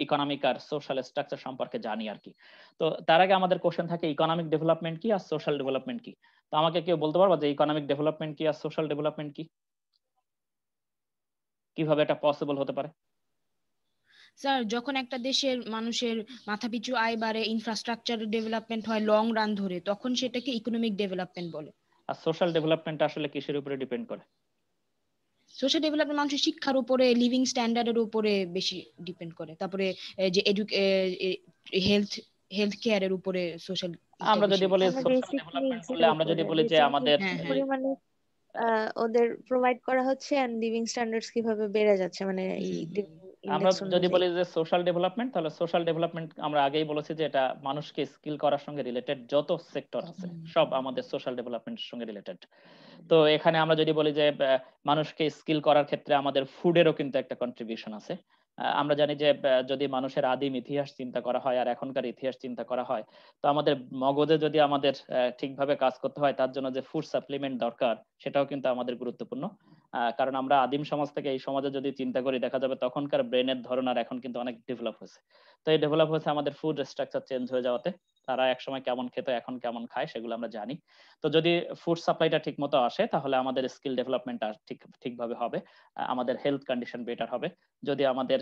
ইকোনমিক আর সোশ্যাল স্ট্রাকচার সম্পর্কে জানি আর কি। তো তার আগে আমাদের কোশ্চেন থাকে ইকোনমিক ডেভেলপমেন্ট কি আর সোশ্যাল ডেভেলপমেন্ট কি? তো আমাকে কেউ বলতে পারবো যে ইকোনমিক ডেভেলপমেন্ট কি আর সোশ্যাল ডেভেলপমেন্ট কি, কিভাবে এটা পসিবল হতে পারে? স্যার, যখন একটা দেশের মানুষের মাথাপিছু আয় বাড়ে, ইনফ্রাস্ট্রাকচার ডেভেলপমেন্ট হয় লং রান ধরে, তখন সেটাকে ইকোনমিক ডেভেলপমেন্ট বলে। আর সোশ্যাল ডেভেলপমেন্ট আসলে কিসের উপরে ডিপেন্ড করে? সোশ্যাল ডেভেলপমেন্ট মানুষের শিক্ষার উপরে, লিভিং স্ট্যান্ডার্ডের উপরে বেশি ডিপেন্ড করে। তারপরে যে হেলথ হেলথ কেয়ারের উপরে সোশ্যাল আমরা যদি বেশি। বলি আমরা সোশ্যাল বেসিক ডেভেলপমেন্ট নিডস বললে, এর আমরা যদি উপরে, বলি যে বেসিক আমাদের নিডস হ্যাঁ কি হ্যাঁ পরিমাণে ওদের প্রোভাইড করা হচ্ছে এন্ড লিভিং স্ট্যান্ডার্ডস কিভাবে বেড়ে যাচ্ছে, মানে এই আমরা ইন্ডেক্স যদি অনুযায়ী। বলি যে সোশ্যাল ডেভেলপমেন্ট, তাহলে সোশ্যাল ডেভেলপমেন্ট আমরা আগেই বলেছি যে এটা মানুষকে স্কিল করার সঙ্গে রিলেটেড, যত সেক্টর আছে সব আমাদের সোশ্যাল ডেভেলপমেন্টের সঙ্গে রিলেটেড। তো এখানে আমরা যদি বলি যে মানুষকে স্কিল করার ক্ষেত্রে আমাদের ফুডেরও কিন্তু একটা কন্ট্রিবিউশন আছে। আমরা জানি যে যদি মানুষের আদিম ইতিহাস চিন্তা করা হয় আর এখনকার ইতিহাস চিন্তা করা হয়, তো আমাদের মগজে যদি আমাদের ঠিকভাবে কাজ করতে হয় তার জন্য যে ফুড সাপ্লিমেন্ট দরকার সেটাও কিন্তু আমাদের গুরুত্বপূর্ণ। কারণ আমরা আদিম সমাজ থেকে এই সমাজে যদি চিন্তা করি দেখা যাবে তখনকার ব্রেনের ধরন আর এখন কিন্তু অনেক ডেভেলপ হয়েছে। তো এই ডেভেলপ হয়েছে আমাদের ফুড স্ট্রাকচার চেঞ্জ হয়ে যাওয়াতে। তারা একসময় কেমন খেত এখন কেমন খায় সেগুলো আমরা জানি। তো যদি ফুড সাপ্লাইটা ঠিক মতো আসে তাহলে আমাদের স্কিল ডেভেলপমেন্ট ঠিকভাবে হবে, আমাদের হেলথ কন্ডিশন বেটার হবে। যদি আমাদের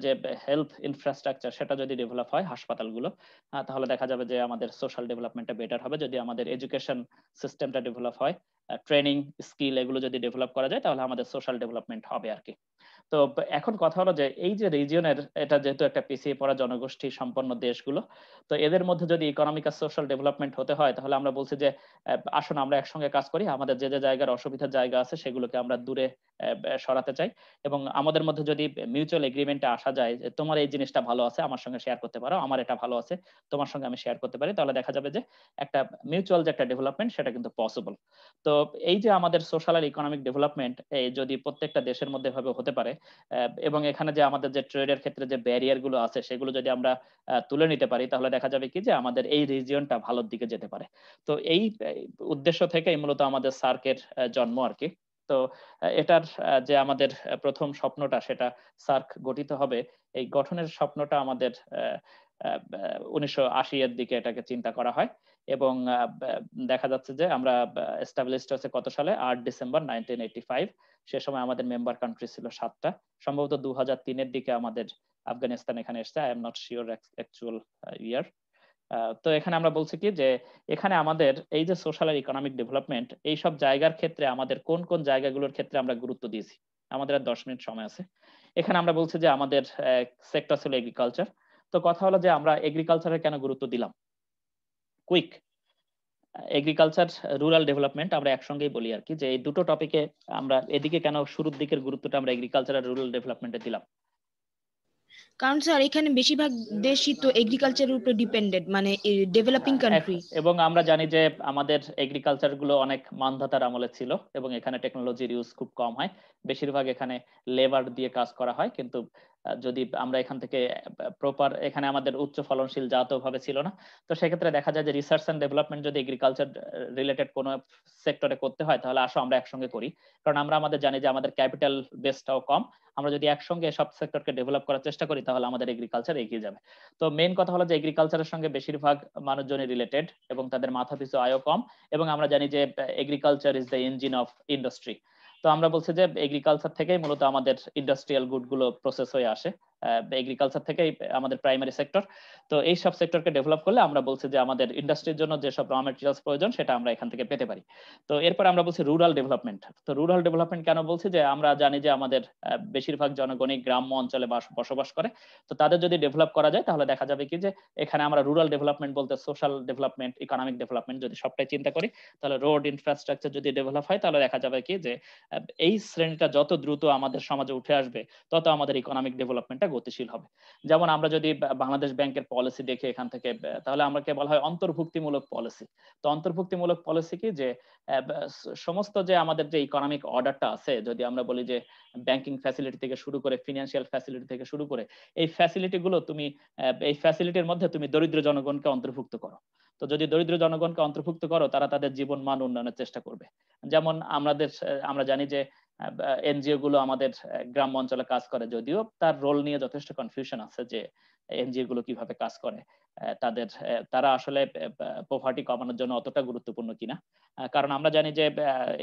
যে হেলথ ইনফ্রাস্ট্রাকচার সেটা যদি ডেভেলপ হয়, হাসপাতালগুলো, তাহলে দেখা যাবে যে আমাদের সোশ্যাল ডেভেলপমেন্টটা বেটার হবে। যদি আমাদের এডুকেশন সিস্টেমটা ডেভেলপ হয়, ট্রেনিং স্কিল এগুলো যদি ডেভেলপ করা যায় তাহলে আমাদের সোশ্যাল ডেভেলপমেন্ট হবে আর কি। তো এখন কথা হলো যে এই যে রিজিয়নের, এটা যেহেতু একটা পিছিয়ে পড়া জনগোষ্ঠী সম্পন্ন দেশগুলো, তো এদের মধ্যে যদি ইকোনমিক আর সোশ্যাল ডেভেলপমেন্ট হতে হয় তাহলে আমরা বলছি যে আসুন আমরা একসঙ্গে কাজ করি, আমাদের যে যে জায়গার অসুবিধার জায়গা আছে সেগুলোকে আমরা দূরে সরাতে চাই, এবং আমাদের মধ্যে যদি মিউচুয়াল এগ্রিমেন্টে আসা যায় যে তোমার এই জিনিসটা ভালো আছে আমার সঙ্গে শেয়ার করতে পারো, আমার এটা ভালো আছে তোমার সঙ্গে আমি শেয়ার করতে পারি, তাহলে দেখা যাবে যে একটা মিউচুয়াল যে একটা ডেভেলপমেন্ট সেটা কিন্তু পসিবল। তো এই যে আমাদের সোশ্যাল আর ইকোনমিক ডেভেলপমেন্ট এই যদি প্রত্যেকটা দেশের মধ্যে ভাবে হতে পারে, এবং এখানে যে আমাদের যে ট্রেডের ক্ষেত্রে যে ব্যারিয়ার গুলো আছে সেগুলো যদি আমরা তুলে নিতে পারি তাহলে দেখা যাবে কি যে আমাদের এই রিজিয়নটা ভালোর দিকে যেতে পারে। তো এই উদ্দেশ্য থেকেই মূলত আমাদের সার্কের জন্ম আর কি। তো এটার যে আমাদের প্রথম স্বপ্নটা সেটা সার্ক গঠিত হবে, এই গঠনের স্বপ্নটা আমাদের 1980 এর দিকে এটাকে চিন্তা করা হয়, এবং দেখা যাচ্ছে যে আমরা এস্টাবলিশড হচ্ছে কত সালে, 8 ডিসেম্বর 1985। সে সময় আমাদের মেম্বার কান্ট্রি ছিল 7টা, সম্ভবত 2003-এর দিকে আমাদের আফগানিস্তান এখানে এসছে, I am not sure actual year. তো এখানে আমরা বলছি কি যে এখানে আমাদের এই যে সোশ্যাল আর ইকোনমিক ডেভেলপমেন্ট এইসব জায়গার ক্ষেত্রে আমাদের কোন কোন জায়গাগুলোর ক্ষেত্রে আমরা গুরুত্ব দিয়েছি। আমাদের আর 10 মিনিট সময় আছে। এখানে আমরা বলছি যে আমাদের সেক্টর ছিল এগ্রিকালচার। তো কথা হলো যে আমরা এগ্রিকালচারে কেন গুরুত্ব দিলাম, কুইক এগ্রিকালচার রুরাল ডেভেলপমেন্ট আমরা একসঙ্গেই বলি আর কি, যে এই দুটো টপিকে আমরা এদিকে কেন শুরুর দিকের গুরুত্বটা আমরা এগ্রিকালচার আর রুরাল ডেভেলপমেন্টে দিলাম। কারণ স্যার এখানে বেশিরভাগ দেশই তো এগ্রিকালচারের উপর ডিপেন্ডেন্ট, মানে ডেভেলপিং কান্ট্রি। এবং আমরা জানি যে আমাদের এগ্রিকালচার গুলো অনেক মানধাতার আমলে ছিল এবং এখানে টেকনোলজির ইউজ খুব কম হয়, বেশিরভাগ এখানে লেবার দিয়ে কাজ করা হয়। কিন্তু যদি আমরা এখান থেকে প্রপার, এখানে আমাদের উচ্চ ফলনশীল জাত ভাবে ছিল না, তো সেক্ষেত্রে দেখা যায় যে রিসার্চ এন্ড ডেভেলপমেন্ট যদি এগ্রিকালচার রিলেটেড কোনো সেক্টরে করতে হয় তাহলে আসো আমরা একসঙ্গে করি, কারণ আমরা আমাদের জানি যে আমাদের ক্যাপিটাল বেসটাও কম, আমরা যদি একসঙ্গে সব সেক্টরকে ডেভেলপ করার চেষ্টা করি তাহলে আমাদের এগ্রিকালচার এগিয়ে যাবে। তো মেইন কথা হলো যে এগ্রিকালচারের সঙ্গে বেশিরভাগ মানুষজনই রিলেটেড এবং তাদের মাথাপিছু আয়ও কম, এবং আমরা জানি যে agriculture is the engine of industry. তো আমরা বলছি যে এগ্রিকালচার থেকেই মূলত আমাদের ইন্ডাস্ট্রিয়াল গুড গুলো প্রসেস হয়ে আসে, এগ্রিকালচার থেকেই আমাদের প্রাইমারি সেক্টর। তো এই সব সেক্টরকে ডেভেলপ করলে আমরা বলছি যে আমাদের ইন্ডাস্ট্রির জন্য যেসব র মেটেরিয়ালস প্রয়োজন সেটা আমরা এখান থেকে পেতে পারি। তো এরপর আমরা বলছি রুরাল ডেভেলপমেন্ট। তো রুরাল ডেভেলপমেন্ট কেন বলছি, যে আমরা জানি যে আমাদের বেশিরভাগ জনগণই গ্রাম্য অঞ্চলে বসবাস করে, তো তাদের যদি ডেভেলপ করা যায় তাহলে দেখা যাবে কি যে এখানে আমরা রুরাল ডেভেলপমেন্ট বলতে সোশ্যাল ডেভেলপমেন্ট, ইকোনমিক ডেভেলপমেন্ট যদি সবটাই চিন্তা করি, তাহলে রোড ইনফ্রাস্ট্রাকচার যদি ডেভেলপ হয় তাহলে দেখা যাবে কি যে এই শ্রেণীটা যত দ্রুত আমাদের সমাজে উঠে আসবে তত আমাদের ইকোনমিক ডেভেলপমেন্টটা গতিশীল হবে। যেমন আমরা যদি বাংলাদেশ ব্যাংকের পলিসি দেখি এখান থেকে, তাহলে আমাকে বলা হয় অন্তর্ভুক্তিমূলক পলিসি। তো অন্তর্ভুক্তিমূলক পলিসি কি, যে সমস্ত যে আমাদের যে ইকোনমিক অর্ডারটা আছে, যদি আমরা বলি যে ব্যাংকিং ফ্যাসিলিটি থেকে শুরু করে ফিনান্সিয়াল ফ্যাসিলিটি থেকে শুরু করে এই ফ্যাসিলিটি গুলো তুমি এই ফ্যাসিলিটির মধ্যে তুমি দরিদ্র জনগণকে অন্তর্ভুক্ত করো। তো যদি দরিদ্র জনগণকে অন্তর্ভুক্ত করো তারা তাদের জীবন মান উন্নয়নের চেষ্টা করবে। যেমন আমরা জানি যে এনজিও গুলো আমাদের গ্রাম অঞ্চলে কাজ করে, যদিও তার রোল নিয়ে যথেষ্ট কনফিউশন আছে যে এনজিও গুলো কিভাবে কাজ করে, তারা আসলে পভার্টি কমানোর জন্য অতটা গুরুত্বপূর্ণ কিনা। কারণ আমরা জানি যে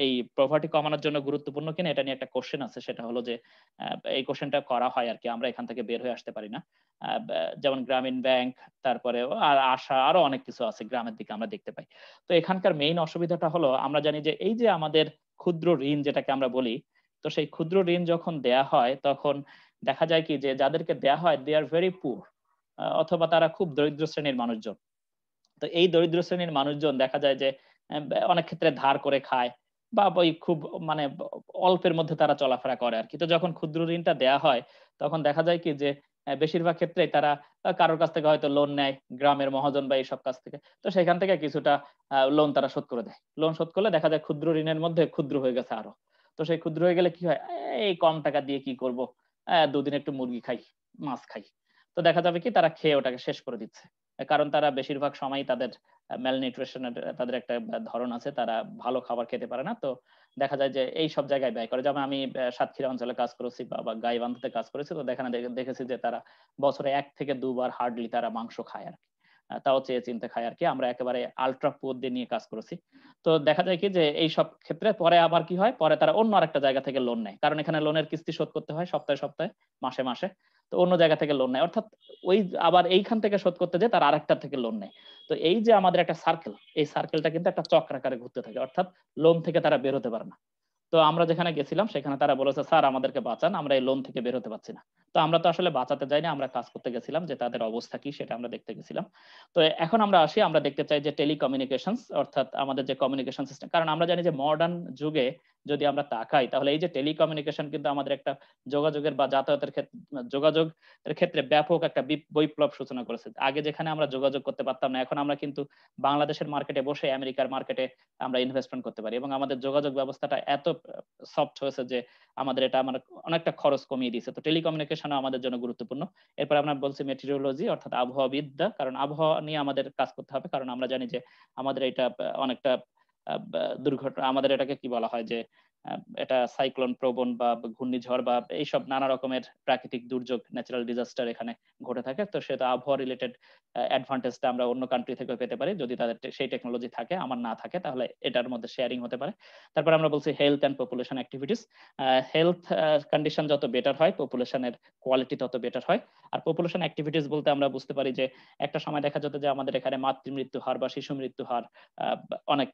এই পভার্টি কমানোর জন্য গুরুত্বপূর্ণ কিনা এটা নিয়ে একটা কোশ্চেন আছে, সেটা হলো যে এই কোশ্চেনটা করা হয় আর কি, আমরা এখান থেকে বের হয়ে আসতে পারি না। যেমন গ্রামীণ ব্যাংক, তারপরে আর আশা, আরো অনেক কিছু আছে গ্রামের দিকে আমরা দেখতে পাই। তো এখানকার মেইন অসুবিধাটা হলো আমরা জানি যে এই যে আমাদের ক্ষুদ্র ঋণ যেটাকে আমরা বলি, তো সেই ক্ষুদ্র ঋণ যখন দেয়া হয় তখন দেখা যায় কি যে যাদেরকে দেয়া হয় দে আর ভেরি পুর, অথবা তারা খুব দরিদ্র শ্রেণীর মানুষজন। তো এই দরিদ্র শ্রেণীর মানুষজন দেখা যায় যে অনেক ক্ষেত্রে ধার করে খায়, বা ওই খুব মানে অল্পের মধ্যে তারা চলাফেরা করে আর কি। তো যখন ক্ষুদ্র ঋণটা দেয়া হয় তখন দেখা যায় কি যে বেশিরভাগ ক্ষেত্রে তারা কারোর কাছ থেকে হয়তো লোন নেয়, গ্রামের মহাজন বা এইসব কাছ থেকে, তো সেখান থেকে কিছুটা লোন তারা শোধ করে দেয়। লোন শোধ করলে দেখা যায় ক্ষুদ্র ঋণের মধ্যে ক্ষুদ্র হয়ে গেছে আরো। তো সেই ক্ষুদ্র হয়ে গেলে কি হয়, এই কম টাকা দিয়ে কি করব, দুদিন একটু মুরগি খাই, মাছ খাই। তো দেখা যাবে কি তারা খেয়ে ওটাকে শেষ করে দিচ্ছে, কারণ তারা বেশিরভাগ সময় তাদের ম্যালনিউট্রিশনের তাদের একটা ধরন আছে, তারা ভালো খাবার খেতে পারে না। তো দেখা যায় যে এই সব জায়গায় ব্যয় করে। যেমন আমি সাতক্ষীরা অঞ্চলে কাজ করেছি বা গাইবান্ধাতে কাজ করেছি, তো দেখেছি যে তারা বছরে 1 থেকে 2 বার হার্ডলি তারা মাংস খায় আর কি, তাও চেয়ে চিনতে খায় আর কি। আমরা একেবারে আলট্রা পুয়ার দিয়ে নিয়ে কাজ করেছি। তো দেখা যায় কি যে এই সব ক্ষেত্রে পরে আবার কি হয়, পরে তারা অন্য আরেকটা জায়গা থেকে লোন নেয়, কারণ এখানে লোনের কিস্তি শোধ করতে হয় সপ্তাহে সপ্তাহে, মাসে মাসে। তো অন্য জায়গা থেকে লোন নেয়, অর্থাৎ ওই আবার এইখান থেকে শোধ করতে যায় তার আরেকটা থেকে লোন নেয়। তো এই যে আমাদের একটা সার্কেল, এই সার্কেলটা কিন্তু একটা চক্রাকারে ঘুরতে থাকে, অর্থাৎ লোন থেকে তারা বের হতে পারে না। তো আমরা যেখানে গেছিলাম সেখানে তারা বলেছে স্যার আমাদেরকে বাঁচান, আমরা এই লোন থেকে বের হতে পারছি না। তো আমরা তো আসলে বাঁচাতে যাইনি, আমরা কাজ করতে গেছিলাম, যে তাদের অবস্থা কি সেটা আমরা দেখতে গেছিলাম। তো এখন আমরা আসি, আমরা দেখতে চাই যে টেলিকমিউনিকেশনস, অর্থাৎ আমাদের যে কমিউনিকেশন সিস্টেম, কারণ আমরা জানি যে মডার্ন যুগে যদি আমরা তাকাই তাহলে এই যে টেলিকমিউনিকেশন কিন্তু আমাদের একটা যোগাযোগের বা যাতায়াতের ক্ষেত্রে, যোগাযোগের ক্ষেত্রে ব্যাপক একটা বৈপ্লব সূচনা করেছে। আগে যেখানে আমরা যোগাযোগ করতে পারতাম না, এখন আমরা কিন্তু বাংলাদেশের মার্কেটে বসে আমেরিকার মার্কেটে আমরা ইনভেস্টমেন্ট করতে পারি, এবং আমাদের যোগাযোগ ব্যবস্থাটা এত সফট হয়েছে যে আমাদের এটা আমার অনেকটা খরচ কমিয়ে দিয়েছে। তো টেলিকমিউনিকেশনও আমাদের জন্য গুরুত্বপূর্ণ। এরপর আমরা বলছি মেটিরিওলজি, অর্থাৎ আবহাওয়াবিদ্যা, কারণ আবহাওয়া নিয়ে আমাদের কাজ করতে হবে, কারণ আমরা জানি যে আমাদের এটা অনেকটা দুর্ঘটনা, আমাদের এটাকে কি বলা হয় যে এটা সাইক্লোন প্রবণ বা ঘূর্ণিঝড় বা এইসব নানা রকমের প্রাকৃতিক দুর্যোগ, ন্যাচারাল ডিজাস্টার এখানে ঘটে থাকে। তো সেটা আবহাওয়া রিলেটেড অ্যাডভান্টেজটা আমরা অন্য কান্ট্রি থেকে পেতে পারি, যদি তাদের সেই টেকনোলজি থাকে, আমার না থাকে তাহলে এটার মধ্যে শেয়ারিং হতে পারে। তারপর আমরা বলছি health and population activities. Health condition যত বেটার হয় পপুলেশনের কোয়ালিটি তত বেটার হয়। আর পপুলেশন অ্যাক্টিভিটিস বলতে আমরা বুঝতে পারি যে একটা সময় দেখা যেত যে আমাদের এখানে মাতৃমৃত্যু হার বা শিশু মৃত্যু হার অনেক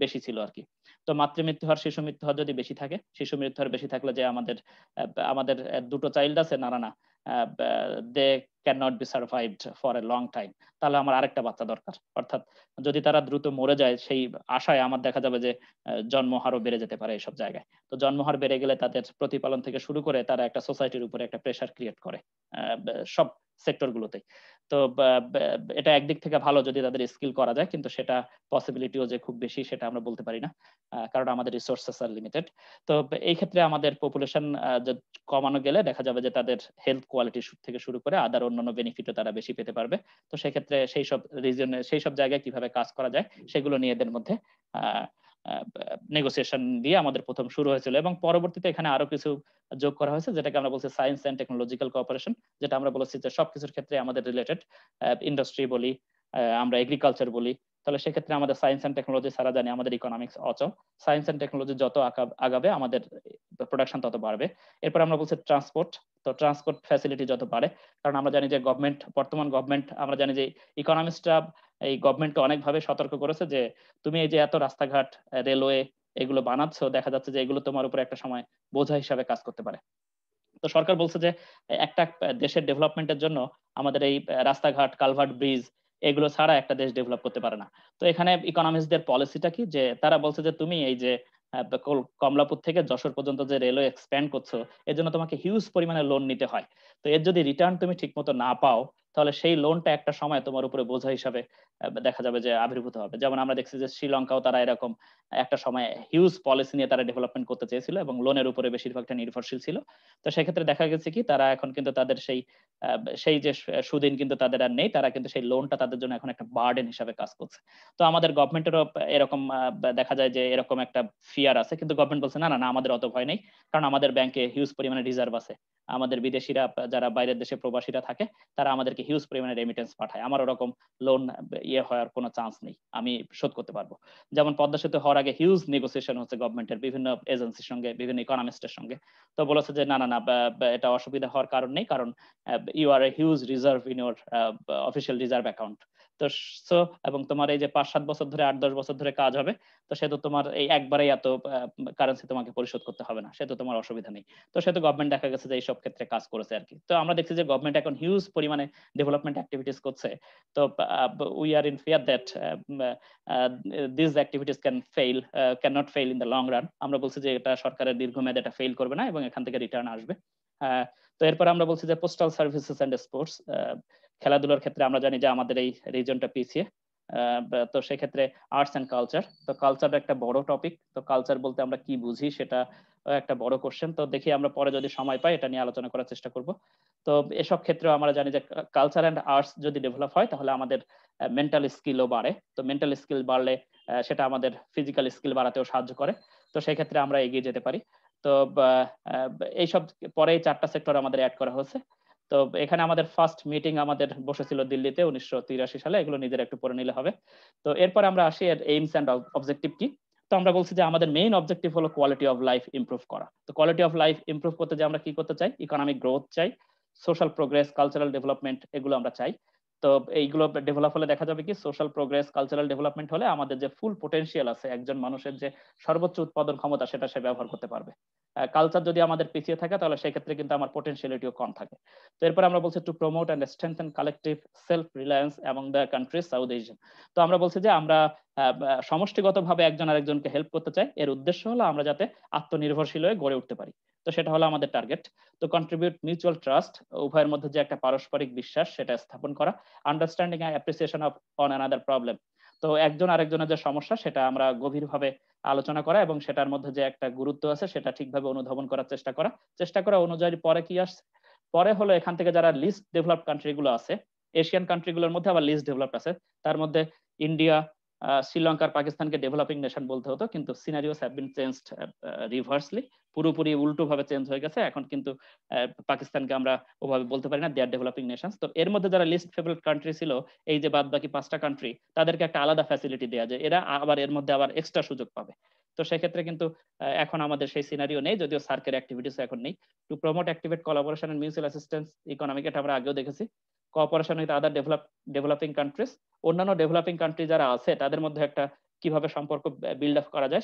বেশি ছিল আর কি। তো মাতৃমৃত্যু হার, শিশু মৃত্যু হার যদি বেশি থাকে, শিশু মৃত্যু হার বেশি থাকলে যে আমাদের আমাদের দুটো চাইল্ড আছে, না they can not be survived for a long time, তাহলে আমার আরেকটা বাচ্চা দরকার। অর্থাৎ যদি তারা দ্রুত মরে যায় সেই আশায় আমার দেখা যাবে যে জন্মহারও বেড়ে যেতে পারে এইসব জায়গায়। তো জন্মহার বেড়ে গেলে তাদের প্রতিপালন থেকে শুরু করে তারা একটা সোসাইটির উপরে একটা প্রেশার ক্রিয়েট করে সব সেক্টরগুলোতে। তো এটা একদিক থেকে ভালো যদি তাদের স্কিল করা যায়, কিন্তু সেটা পসিবিলিটিও যে খুব বেশি সেটা আমরা বলতে পারি না, কারণ আমাদের রিসোর্সেস আর লিমিটেড। তো এই ক্ষেত্রে আমাদের পপুলেশন কমানো গেলে দেখা যাবে যে তাদের হেলথ কোয়ালিটি থেকে শুরু করে আদার অন্যান্য বেনিফিটও তারা বেশি পেতে পারবে। তো সেক্ষেত্রে সেই সব রিজনে, সেই সব জায়গায় কিভাবে কাজ করা যায় সেগুলো নিয়ে এদের মধ্যে নেগোসিয়েশন দিয়ে আমাদের প্রথম শুরু হয়েছিল, এবং পরবর্তীতে এখানে আরো কিছু যোগ করা হয়েছে যেটাকে আমরা বলছি সায়েন্স অ্যান্ড টেকনোলজিক্যাল কোঅপারেশন, যেটা আমরা বলেছি যে সবকিছুর ক্ষেত্রে আমাদের রিলেটেড, ইন্ডাস্ট্রি বলি, আমরা এগ্রিকালচার বলি, তাহলে সেক্ষেত্রে আমাদের সায়েন্স অ্যান্ড টেকনোলজি ছাড়া জানি আমাদের ইকোনমিক্স অচল। সায়েন্স অ্যান্ড টেকনোলজি যত আগাবে আমাদের প্রোডাকশন তত বাড়বে। এরপর আমরা বলছি ট্রান্সপোর্ট। তো ট্রান্সপোর্ট ফ্যাসিলিটি যত বাড়ে, কারণ আমরা জানি যে গভর্নমেন্ট, বর্তমান গভর্নমেন্ট, আমরা জানি যে ইকোনমিস্টরা এই গভর্নমেন্টকে অনেকভাবে সতর্ক করেছে যে তুমি এই যে এত রাস্তাঘাট, রেলওয়ে এগুলো বানাচ্ছ, দেখা যাচ্ছে যে এগুলো তোমার উপরে একটা সময় বোঝা হিসাবে কাজ করতে পারে। তো সরকার বলছে যে একটা দেশের ডেভেলপমেন্টের জন্য আমাদের এই রাস্তাঘাট, কালভার্ট, ব্রিজ এগুলো ছাড়া একটা দেশ ডেভেলপ করতে পারে না। তো এখানে ইকোনমিস্টদের পলিসিটা কি, যে তারা বলছে যে তুমি এই যে কমলাপুর থেকে যশোর পর্যন্ত যে রেলওয়ে এক্সপ্যান্ড করছো, এর জন্য তোমাকে হিউজ পরিমাণে লোন নিতে হয়। তো এর যদি রিটার্ন তুমি ঠিক মতো না পাও, তাহলে সেই লোনটা একটা সময় তোমার উপরে বোঝা হিসাবে দেখা যাবে যে আবির্ভূত হবে। যেমন আমরা দেখছি যে শ্রীলঙ্কাও তারা এরকম একটা সময় হিউজ পলিসি নিয়ে তারা ডেভেলপমেন্ট করতে চেয়েছিল এবং লোনের উপরে বেশিরভাগটা নির্ভরশীল ছিল। তো সেক্ষেত্রে দেখা গেছে কি তারা এখন কিন্তু তাদের সেই যে সুদিন কিন্তু তাদের আর নেই, তারা কিন্তু সেই লোনটা তাদের জন্য এখন একটা বার্ডেন হিসাবে কাজ করছে। তো আমাদের গভর্নমেন্টেরও এরকম দেখা যায় যে এরকম একটা ফিয়ার আছে, কিন্তু গভর্নমেন্ট বলছে না না না, আমাদের অত ভয় নেই, কারণ আমাদের ব্যাংকে হিউজ পরিমাণে রিজার্ভ আছে। আমাদের বিদেশিরা যারা বাইরের দেশে প্রবাসীরা থাকে তারা আমাদেরকে হিউজ পরিমাণে রেমিটেন্স পাঠায়, আমার ওরকম লোন হওয়ার কোনো চান্স নেই, আমি শোধ করতে পারবো। যেমন পদ্মা সেতু হওয়ার আগে হিউজ নেগোসিয়েশন হচ্ছে গভর্নমেন্টের বিভিন্ন এজেন্সির সঙ্গে, বিভিন্ন ইকোনমিস্টের সঙ্গে। তো বলেছে যে না না না, এটা অসুবিধা হওয়ার কারণ নেই, কারণ you are a huge reserve in your official reserve account. তো এবং তোমার এই যে 5-7 বছর ধরে, 8-10 বছর ধরে কাজ হবে, তো সেহেতু তোমার এই একবারেই এত কারেন্সি তোমাকে পরিশোধ করতে হবে না, সেহেতু তোমার অসুবিধা নেই। তো সেহেতু গভর্নমেন্ট দেখা গেছে যে এইসব ক্ষেত্রে কাজ করেছে আর কি। তো আমরা দেখছি যে গভর্নমেন্ট এখন হিউজ পরিমাণে ডেভেলপমেন্ট অ্যাক্টিভিটিস করছে। তো we are in fear that this activities can not fail in the long run. আমরা বলছি যে এটা সরকারের দীর্ঘমেয়াদে এটা ফেইল করবে না এবং এখান থেকে রিটার্ন আসবে। তো এরপর আমরা বলছি যে পোস্টাল সার্ভিসেস এন্ড স্পোর্টস, খেলাধুলার ক্ষেত্রে আমরা জানি যে আমাদের এই রিজনটা পিছিয়ে। তো সেক্ষেত্রে আর্টস অ্যান্ড কালচার, তো কালচার একটা বড় টপিক। তো কালচার বলতে আমরা কি বুঝি সেটা একটা বড় কোশ্চেন। তো দেখি আমরা পরে যদি সময় পাই এটা নিয়ে আলোচনা করার চেষ্টা করব। তো এসব ক্ষেত্রেও আমরা জানি যে কালচার অ্যান্ড আর্টস যদি ডেভেলপ হয় তাহলে আমাদের মেন্টাল স্কিলও বাড়ে। তো মেন্টাল স্কিল বাড়লে সেটা আমাদের ফিজিক্যাল স্কিল বাড়াতেও সাহায্য করে। তো সেই ক্ষেত্রে আমরা এগিয়ে যেতে পারি। তো এইসব পরে 4টা সেক্টর আমাদের অ্যাড করা হয়েছে। তো এখানে আমাদের ফার্স্ট মিটিং আমাদের বসেছিল দিল্লিতে 1983 সালে, এগুলো নিজের একটু পড়ে নিলে হবে। তো এরপর আমরা আসি এর এইমস অ্যান্ড অবজেক্টিভ কি। তো আমরা বলছি যে আমাদের মেইন অবজেক্টিভ হলো কোয়ালিটি অফ লাইফ ইমপ্রুভ করা। তো কোয়ালিটি অফ লাইফ ইমপ্রুভ করতে যে আমরা কি করতে চাই, ইকোনমিক গ্রোথ চাই, সোশ্যাল প্রোগ্রেস, কালচারাল ডেভেলপমেন্ট, এগুলো আমরা চাই। তো এইগুলো ডেভেলপ হলে দেখা যাবে কি সোশ্যাল প্রোগ্রেস, কালচারাল ডেভেলপমেন্ট হলে আমাদের যে ফুল পোটেনশিয়াল আছে, একজন মানুষের যে সর্বোচ্চ উৎপাদন ক্ষমতা, সেটা সে ব্যবহার করতে পারবে। কালচার যদি আমাদের পিছিয়ে থাকে তাহলে সেক্ষেত্রে কিন্তু আমার পোটেনশিয়ালিটিও কম থাকে। তো এরপর আমরা বলছি to promote and strengthen collective self reliance among the countries south Asian. তো আমরা বলছি যে আমরা সমষ্টিগতভাবে একজন আরেকজনকে হেল্প করতে চাই। এর উদ্দেশ্য হলো আমরা যাতে আত্মনির্ভরশীল হয়ে গড়ে উঠতে পারি। তো সেটা হলো আমাদের টার্গেট। তো কন্ট্রিবিউট মিউচুয়াল ট্রাস্ট, উভয়ের মধ্যে যে একটা পারস্পরিক বিশ্বাস সেটা স্থাপন করা। Understanding and appreciation of on another problem, তো একজন আরেকজনের যে সমস্যা সেটা আমরা গভীরভাবে আলোচনা করা এবং সেটার মধ্যে যে একটা গুরুত্ব আছে সেটা ঠিকভাবে অনুধাবন করার চেষ্টা করা অনুযায়ী পরে কি আসছে, পরে হলো এখান থেকে যারা লিস্ট ডেভেলপ কান্ট্রিগুলো আছে, এশিয়ান কান্ট্রিগুলোর মধ্যে আবার লিস্ট ডেভেলপ আছে, তার মধ্যে ইন্ডিয়া, শ্রীলঙ্কার, পাকিস্তানকে ডেভেলপিং নেশন বলতে হতো, কিন্তু সিনারিওস হ্যাভ বিন চেঞ্জড রিভার্সলি, পুরোপুরি উল্টো ভাবে চেঞ্জ হয়ে গেছে। এখন কিন্তু পাকিস্তানকে আমরা ওভাবে বলতে পারি না, দে আর ডেভেলপিং নেশনস। তো এর মধ্যে যারা লিস্ট ফেভারিট কান্ট্রি ছিল, এই যে বাদ বাকি 5টা কান্ট্রি, তাদেরকে একটা আলাদা ফ্যাসিলিটি দেওয়া যায়, এরা আবার এর মধ্যে আবার এক্সট্রা সুযোগ পাবে। তো সেক্ষেত্রে কিন্তু এখন আমাদের সেই সিনারিও নেই, যদিও সার্কের অ্যাক্টিভিটিস এখন নেই। To promote activate collaboration and mutual assistance economic, এটা আমরা আগেও দেখেছি। Cooperation with other developing countries, অন্যান্য ডেভেলপিং কান্ট্রি যারা আছে তাদের মধ্যে একটা কিভাবে সম্পর্ক বিল্ড আপ করা যায়